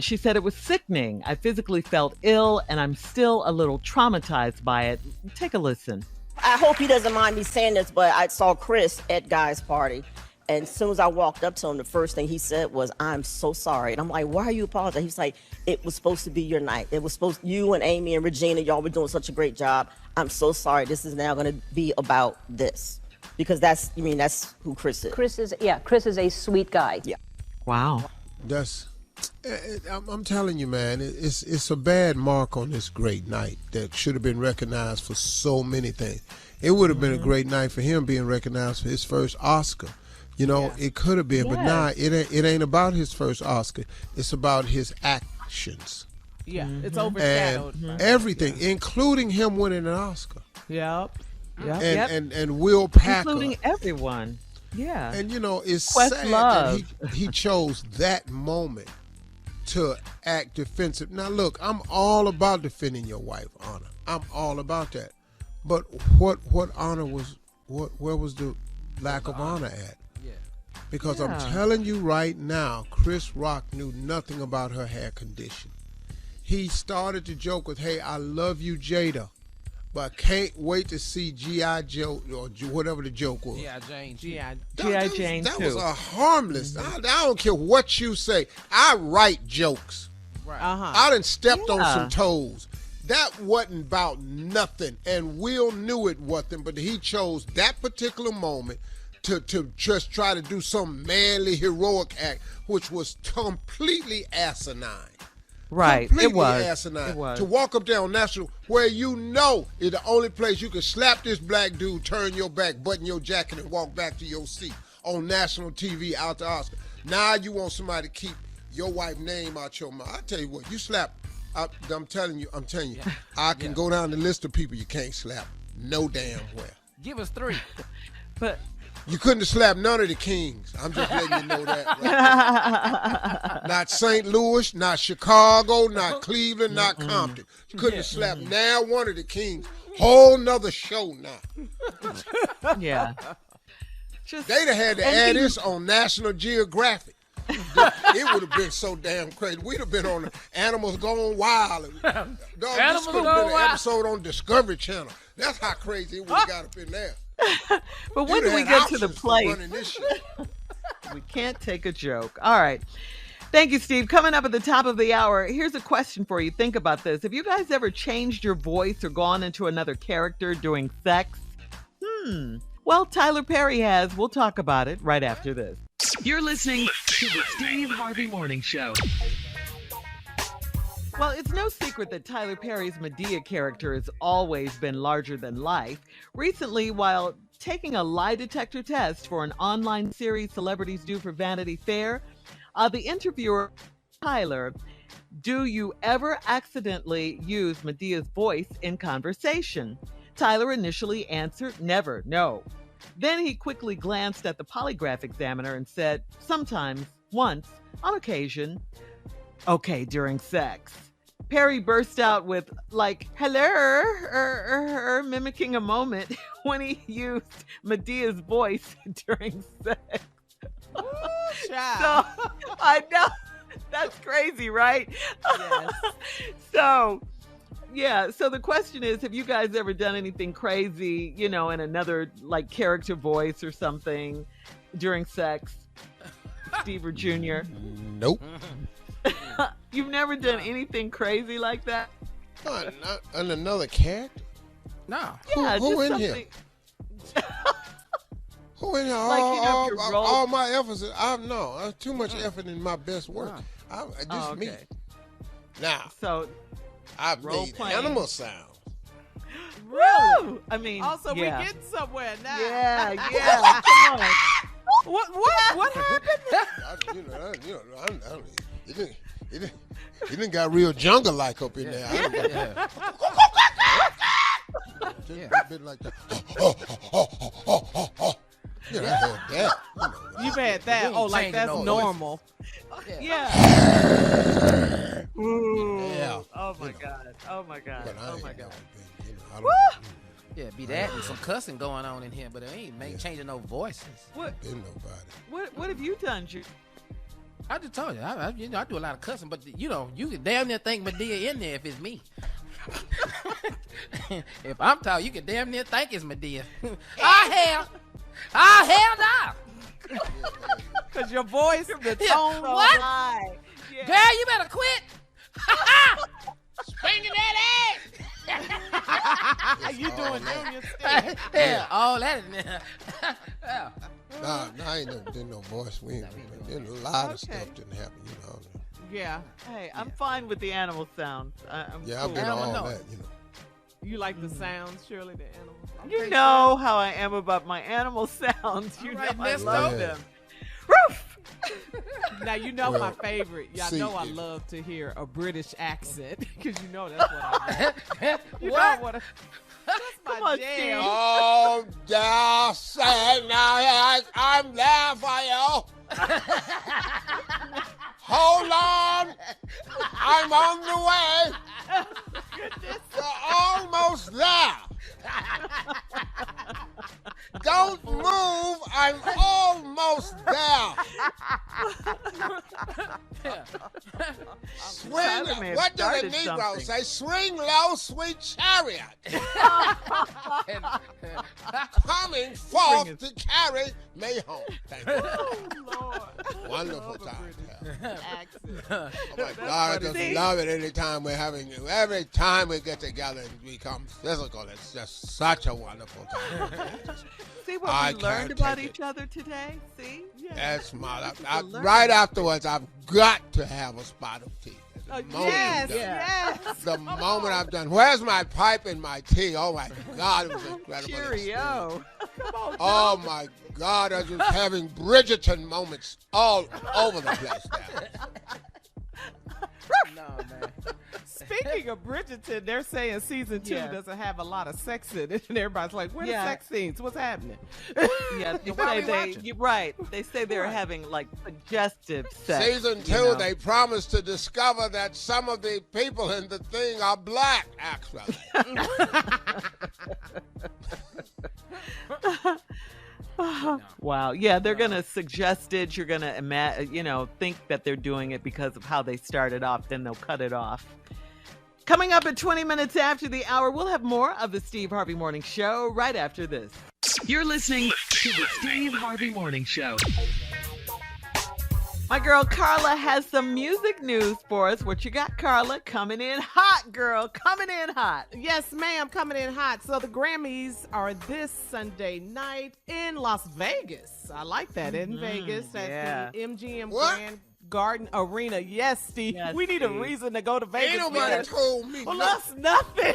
she said it was sickening. "I physically felt ill, and I'm still a little traumatized by it." Take a listen. I hope he doesn't mind me saying this, but I saw Chris at Guy's party. And as soon as I walked up to him, the first thing he said was, "I'm so sorry." And I'm like, "Why are you apologizing?" He's like, "It was supposed to be your night. It was supposed, you and Amy and Regina, y'all were doing such a great job. I'm so sorry. This is now going to be about this." Because that's who Chris is. Chris is a sweet guy. Yeah. Wow. I'm telling you, man, it's a bad mark on this great night that should have been recognized for so many things. It would have been a great night for him being recognized for his first Oscar. It could have been, but nah, it ain't about his first Oscar. It's about his actions. Yeah, it's overshadowed. And everything, including him winning an Oscar. Yep. And Will Packer. Including everyone. Yeah. And it's Quest sad love. that he chose that moment to act defensive. Now look, I'm all about defending your wife, honor. I'm all about that. But what honor was where was the lack of honor at? Yeah. Because I'm telling you right now, Chris Rock knew nothing about her hair condition. He started to joke with, "Hey, I love you, Jada, but can't wait to see G.I. Joe," or whatever the joke was. G.I. Jane. G.I. Jane, that too. was a harmless. I don't care what you say. I write jokes. Right. I done stepped on some toes. That wasn't about nothing, and Will knew it wasn't, but he chose that particular moment to just try to do some manly, heroic act, which was completely asinine. Right, Completely it was. asinine. It was. To walk up there on national, where is the only place you can slap this black dude, turn your back, button your jacket, and walk back to your seat on national TV out the Oscar. Now you want somebody to keep your wife's name out your mouth. I tell you what, you slap. I'm telling you, I can go down the list of people you can't slap. No damn well. Give us 3. But you couldn't have slapped none of the Kings. I'm just letting you know that. Right? Not St. Louis, not Chicago, not Cleveland, not Compton. You couldn't have slapped now one of the Kings. Whole nother show now. Yeah. They'd have had to add this on National Geographic. It would have been so damn crazy. We'd have been on the Animals Gone Wild. This could have been an episode on Discovery Channel. That's how crazy it would have got up in there. But when do we get to the place? We can't take a joke. All right. Thank you, Steve. Coming up at the top of the hour, here's a question for you. Think about this. Have you guys ever changed your voice or gone into another character during sex? Well, Tyler Perry has. We'll talk about it right after this. You're listening to the Steve Harvey Morning Show. Well, it's no secret that Tyler Perry's Madea character has always been larger than life. Recently, while taking a lie detector test for an online series celebrities do for Vanity Fair, the interviewer Tyler, "Do you ever accidentally use Madea's voice in conversation?" Tyler initially answered, "Never, no." Then he quickly glanced at the polygraph examiner and said, "Sometimes, once, on occasion." Okay, during sex. Perry burst out with, hello, mimicking a moment when he used Madea's voice during sex. So, I know, that's crazy, right? Yes. So the question is, have you guys ever done anything crazy, in another character voice or something during sex? Steve or Junior? Nope. You've never done anything crazy like that? Not in another character? No. Yeah, who in something... here? Who in here? All all my efforts. Too much effort in my best work. Just me. Now. So I've made animal sounds. Really? I mean, also, yeah. we getting somewhere now. Yeah, yeah. Come on. What happened? He didn't got real jungle-like up in there. Just a bit like that. You know, I heard that. You've had that. Oh, like that's normal. Yeah. Yeah. Oh my God. Oh my God. Oh my God. Yeah, be that and some cussing going on in here, but it ain't changing no voices. What? Been nobody. What have you done, Drew? I just told you, I do a lot of cussing, but you can damn near think Madea in there if it's me. If I'm talking, you can damn near think it's Madea. Hell no. Cause your voice, the tone, what? High. Yeah. Girl, you better quit. Springing that ass. You doing Junior still? Yeah, all that in there. Yeah. Nah, I ain't never did no voice. There's a lot of stuff didn't happen, you know. Yeah. Hey, I'm fine with the animal sounds. I'm Yeah, cool. I've been all that, you know. You like the sounds, Shirley, the animals? You know how I am about my animal sounds. You know I love them. Roof! Now, you know my favorite. Y'all know I love to hear a British accent because you know that's what I want. You know what? That's my jam. Oh, yeah, say now, I'm there for you. Hold on. I'm on the way. We're almost there. Don't move. I'm almost there. Swing. What do the Negroes say? Swing low, sweet chariot. Coming forth to carry me home. Thank you. Oh, Lord. Wonderful time. Oh my God, I just love it every time we get together and become physical. It's just such a wonderful time. See what we learned about each other today? See? That's right afterwards, I've got to have a spot of tea. The moment I'm done. Where's my pipe and my tea? Oh my God, it was incredible. Cheerio. Oh my God, I was just having Bridgerton moments all over the place now. No, man. Speaking of Bridgerton, they're saying season 2 doesn't have a lot of sex in it, and everybody's like, "Where the sex scenes? What's happening?" Yeah, you're right. They say they're having like suggestive sex. Season 2, they promised to discover that some of the people in the thing are black, actually. Wow. Yeah, they're going to suggest it. You're going to, think that they're doing it because of how they started off. Then they'll cut it off. Coming up at 20 minutes after the hour, we'll have more of the Steve Harvey Morning Show right after this. You're listening to the Steve Harvey Morning Show. My girl Carla has some music news for us. What you got, Carla? Coming in hot, girl. Coming in hot. Yes, ma'am. Coming in hot. So the Grammys are this Sunday night in Las Vegas. I like that. In Vegas at the MGM Grand Garden Arena. Yes, Steve. Yes, we need a reason to go to Vegas. Ain't nobody told me. Well, that's nothing.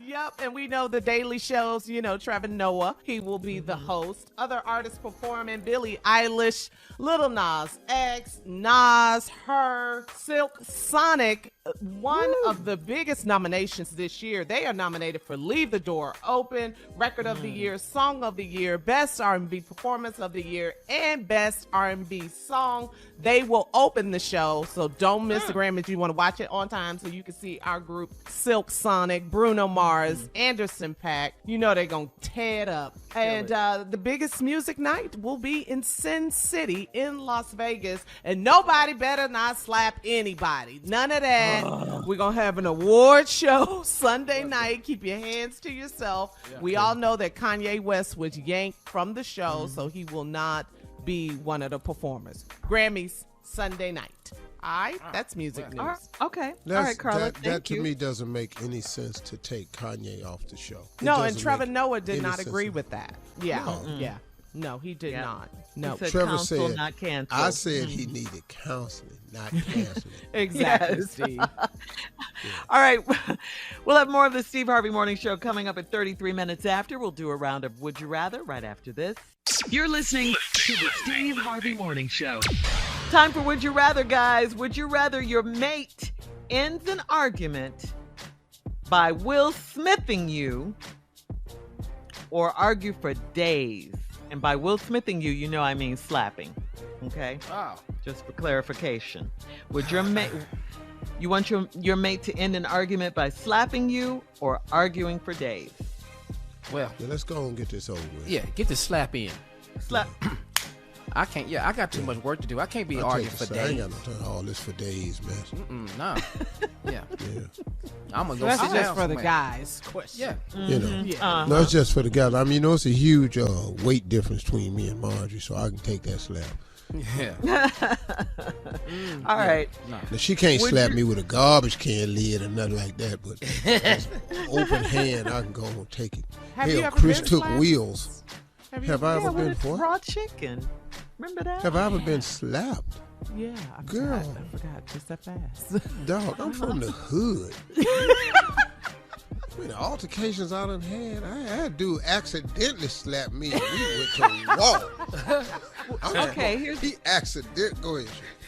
Yep, and we know the daily shows, Trevor Noah, he will be the host. Other artists performing, Billie Eilish, Lil Nas X, Nas, Her, Silk Sonic, one of the biggest nominations this year. They are nominated for Leave the Door Open, Record of the Year, Song of the Year, Best R&B Performance of the Year, and Best R&B Song. They will open the show, so don't miss the Grammys. You want to watch it on time so you can see our group, Silk Sonic, Bruno Mars, Anderson .Paak. You know they're going to tear it up. And the biggest music night will be in Sin City in Las Vegas, and nobody better not slap anybody. None of that. We're going to have an award show Sunday night. Keep your hands to yourself. We all know that Kanye West was yanked from the show, so he will not be one of the performers. Grammys Sunday night. All right, that's music news. Okay. All right, Carla. That to me doesn't make any sense to take Kanye off the show. No, and Trevor Noah did not agree with that. Yeah. No. Yeah. No, he did Yeah. not. No. He said Trevor counsel, said, not cancel. I said he needed counseling, not canceling. Exactly, Yes. Steve. All right. We'll have more of the Steve Harvey Morning Show coming up at 33 minutes after. We'll do a round of Would You Rather right after this. You're listening to the Steve Harvey Morning Show. Time for Would You Rather, guys. Would you rather your mate ends an argument by Will Smithing you or argue for days? And by Will Smithing you, you know I mean slapping. Okay? Wow. Just for clarification. Would your mate... You want your mate to end an argument by slapping you or arguing for days? Well, Yeah, let's go and get this over with. yeah, get the slap in. Slap. I can't. Yeah, I got too much work to do. I can't be I'll arguing take for the- I ain't days. got no time all this for days, man. No. Yeah. Yeah. I'm gonna So go that's sit just down for the somewhere. guys. Question. Yeah. You know, Yeah. no, it's just for the guys. I mean, you know, it's a huge weight difference between me and Marjorie, so I can take that slap. Yeah. All right. No. Now, she can't Would slap you- me with a garbage can lid or nothing like that, but just open hand, I can go and take it. Have you Hell, ever Chris been took slapped? wheels. Have I Yeah, ever with been a for? raw chicken. Remember that? Have I ever been slapped? Yeah. I Girl. forgot just that fast. Dog, I'm from the hood. I mean, the altercations I done had, I had a dude accidentally slap me and we went to war. Okay, He go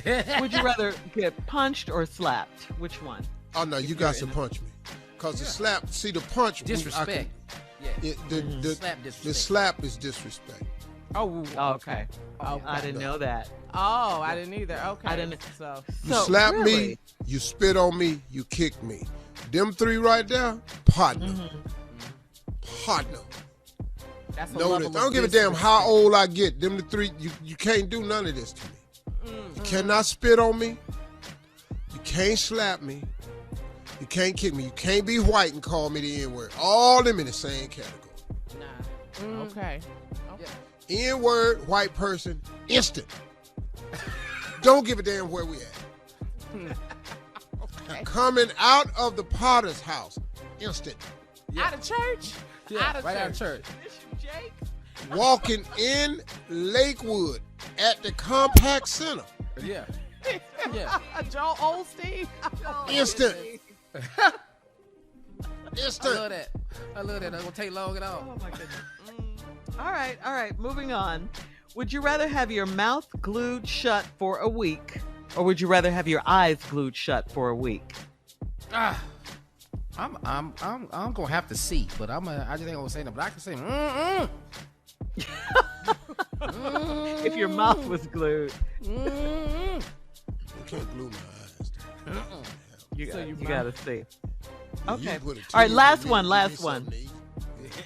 ahead. Would you rather get punched or slapped? Which one? Oh, no, you got to punch me. Because the slap, see the punch. Disrespect. Yeah. The Slap disrespect. The slap is disrespect. Oh, Okay. okay. I didn't know that. Oh, I didn't either. Okay. I didn't- So, You So, slap really? me, you spit on me, you kick me. Them three right there, partner. Partner. that's a Know level this. of I don't give a damn how disrespect. old I get. Them the three, you can't do none of this to me. You cannot spit on me. You can't slap me. You can't kick me. You can't be white and call me the N-word. All them in the same category. Okay. N-word, white person, instant. Don't give a damn where we at. Now, coming out of the Potter's house, instant. Out of church? Yeah, Out of right church. out of church. Jake? Walking in Lakewood at the Compact Center, Yeah. Yeah. Joel Osteen. instant. I Instant. love that. I love that. That's gonna take long at all. Oh my goodness. All right. Moving on. Would you rather have your mouth glued shut for a week, or would you rather have your eyes glued shut for a week? I'm gonna have to see, but I just ain't gonna say nothing. But I can say, If your mouth was glued, You can't glue my eyes. you gotta see. Okay. You put a All right. tear Last in one. me, Last give me one. something to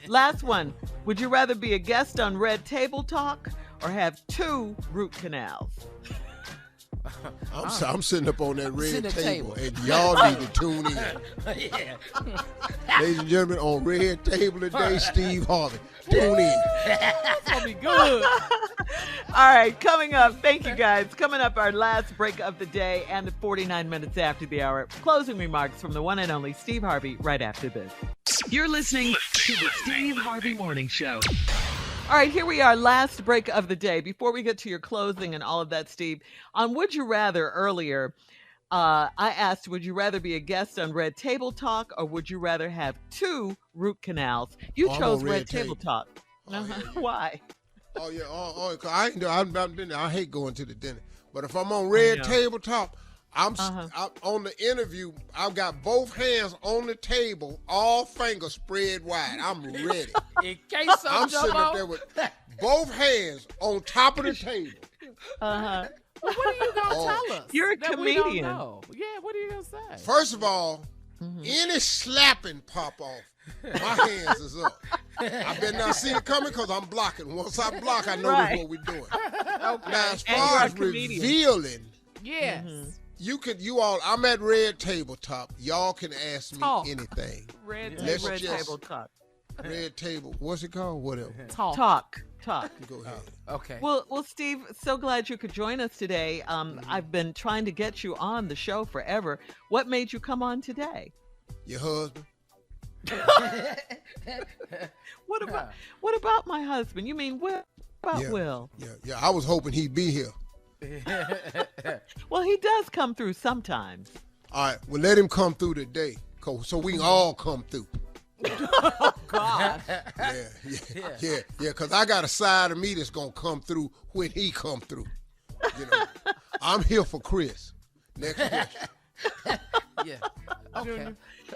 eat. Last one. Would you rather be a guest on Red Table Talk or have 2 root canals? I'm sitting up on that red sitting at the table, table. and y'all need to tune in. yeah. Ladies and gentlemen, on Red Table today, Steve Harvey. Tune in. It's going to be good. All right, coming up, thank you guys. Coming up, our last break of the day and 49 minutes after the hour. Closing remarks from the one and only Steve Harvey right after this. You're listening to the Steve Harvey Morning Show. All right, here we are, last break of the day. Before we get to your closing and all of that, Steve, on Would You Rather earlier, I asked, would you rather be a guest on Red Table Talk or would you rather have 2 root canals? You I'm chose on Red Red Table Table. Talk. Oh, yeah. Why? Oh yeah, 'cause I ain't. I've been there. I hate going to the dinner. But if I'm on Red Table Talk, I'm on the interview. I've got both hands on the table, all fingers spread wide. I'm ready. In case I'm something sitting up there with both hands on top of the table. Well, what are you going to tell us? You're a that we don't comedian. know? Yeah, what are you going to say? First of all, any slapping pop off, my hands is up. I better not see it coming because I'm blocking. Once I block, I know Right. that's what we're doing. Okay. Now, as And far you're a as comedian. revealing, Yes. I'm at Red Table Top. Y'all can ask me Talk. anything. Red Let's Table just- Talk. Red Table, what's it called? Whatever. Talk. Talk. Go ahead. Okay. Well, Steve, so glad you could join us today. I've been trying to get you on the show forever. What made you come on today? Your husband. What about my husband? You mean Will? About Will. Yeah. I was hoping he'd be here. Well, he does come through sometimes. All right, well, let him come through today, so we can all come through. Oh, God. Yeah, because I got a side of me that's going to come through when he come through. I'm here for Chris. Next question. Yeah. Okay.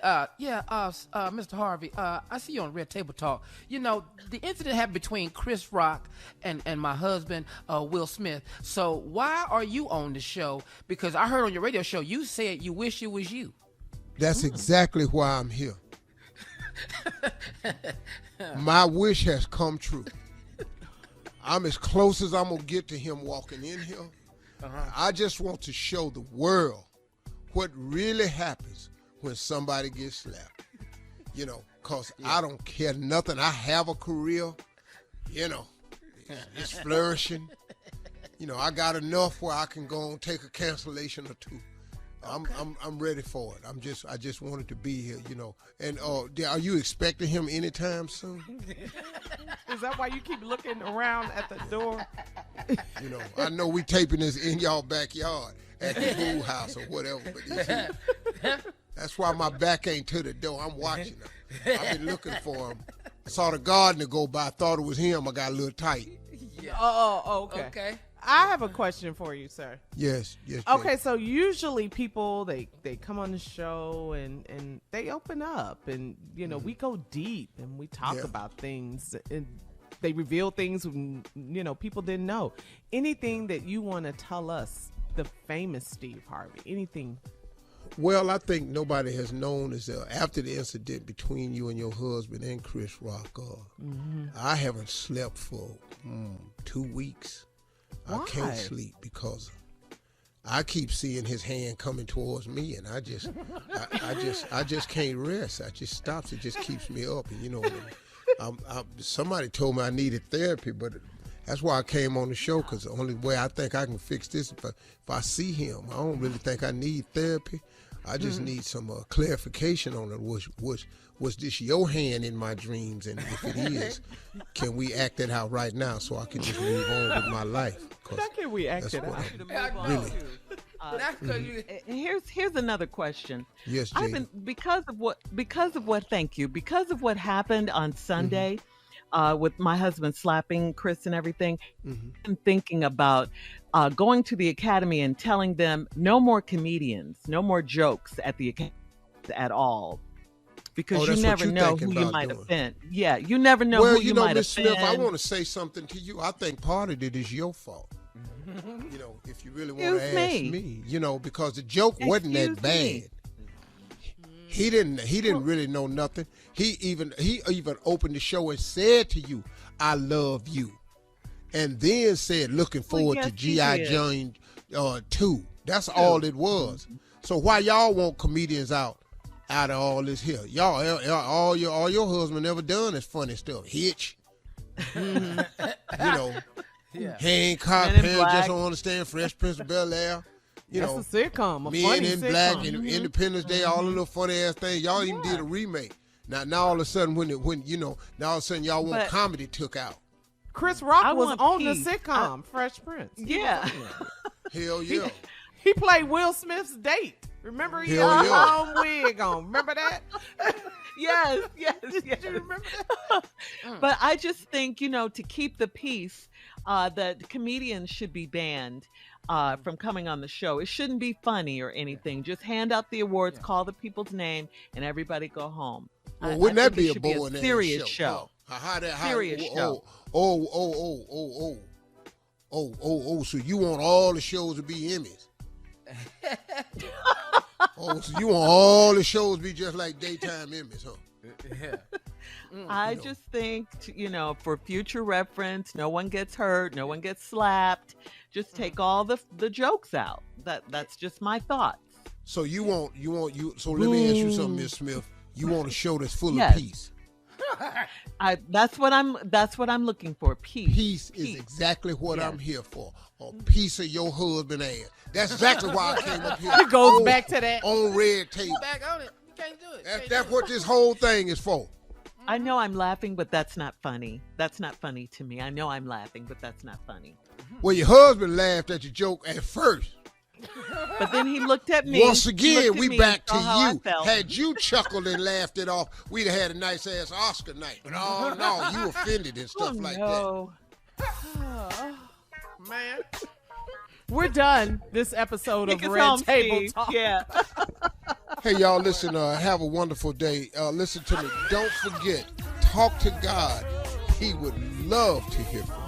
Mr. Harvey, I see you on Red Table Talk. The incident happened between Chris Rock and my husband, Will Smith. So why are you on the show? Because I heard on your radio show you said you wish it was you. That's exactly why I'm here. My wish has come true. I'm as close as I'm going to get to him walking in here. I just want to show the world what really happens when somebody gets slapped. Because I don't care nothing. I have a career. It's flourishing. I got enough where I can go and take a cancellation or two. I'm ready for it. I just wanted to be here, And are you expecting him anytime soon? Is that why you keep looking around at the door? I know we taping this in y'all backyard at the pool house or whatever, but he's here. That's why my back ain't to the door. I'm watching him. I've been looking for him. I saw the gardener go by. I thought it was him. I got a little tight. Yeah. Oh, okay. I have a question for you, sir. Yes. Okay, so usually people, they come on the show and they open up and, we go deep and we talk about things and they reveal things, people didn't know. Anything that you want to tell us, the famous Steve Harvey, anything? Well, I think nobody has known is after the incident between you and your husband and Chris Rock, I haven't slept for 2 weeks. Why? I can't sleep because I keep seeing his hand coming towards me, and I just can't rest. I just stops. It just keeps me up. And somebody told me I needed therapy, but that's why I came on the show, because the only way I think I can fix this if I see him. I don't really think I need therapy. I just need some clarification on it. Was this your hand in my dreams? And if it is, can we act it out right now so I can just move on with my life? How can we act it out? Really. Here's another question. Yes, Jay. Because of what happened on Sunday, with my husband slapping Chris and everything, I'm thinking about going to the Academy and telling them no more comedians, no more jokes at the Academy at all. Because you never know who you might offend. Yeah, you never know who you might offend. Smith, I want to say something to you. I think part of it is your fault. If you really want to ask me, because the joke wasn't that bad. He didn't really know nothing. He even opened the show and said to you, "I love you," and then said, "Looking forward to G.I. Jane 2." That's all it was. So why y'all want comedians out of all this here? Y'all, all your husband ever done is funny stuff. Hitch, Hancock, Parents Just Don't Understand, Fresh Prince of Bel-Air. That's a sitcom. Men in Black and Independence Day, all the little funny ass things. Y'all even did a remake. Now all of a sudden now all of a sudden y'all want comedy took out. Chris Rock was on the sitcom Fresh Prince. Yeah. Hell yeah. He played Will Smith's date. Remember he had a long wig on. Remember that? Yes. Did you remember that? But I just think, to keep the peace, that comedians should be banned from coming on the show. It shouldn't be funny or anything. Just hand out the awards, call the people's name, and everybody go home. Well, wouldn't that be a boring serious show? Serious show. So you want all the shows to be Emmys? So you want all the shows to be just like daytime Emmys, huh? Yeah. I just think, for future reference, no one gets hurt, no one gets slapped. Just take all the jokes out. That's just my thoughts. So so let me ask you something, Miss Smith. You want a show that's full of peace? That's what I'm looking for. Peace is exactly what I'm here for. A piece of your husband ass. That's exactly why I came up here. It goes back to that on Red Table. Back on it. You can't do it. That's what this whole thing is for. I know I'm laughing, but that's not funny. That's not funny to me. I know I'm laughing, but that's not funny. Well, your husband laughed at your joke at first. But then he looked at me. Once again, we back to you. Felt. Had you chuckled and laughed it off, we'd have had a nice ass Oscar night. But oh no, you offended and stuff like that. Man. We're done this episode of Red Table Talk. Yeah. Hey, y'all, listen, have a wonderful day. Listen to me. Don't forget, talk to God. He would love to hear from you.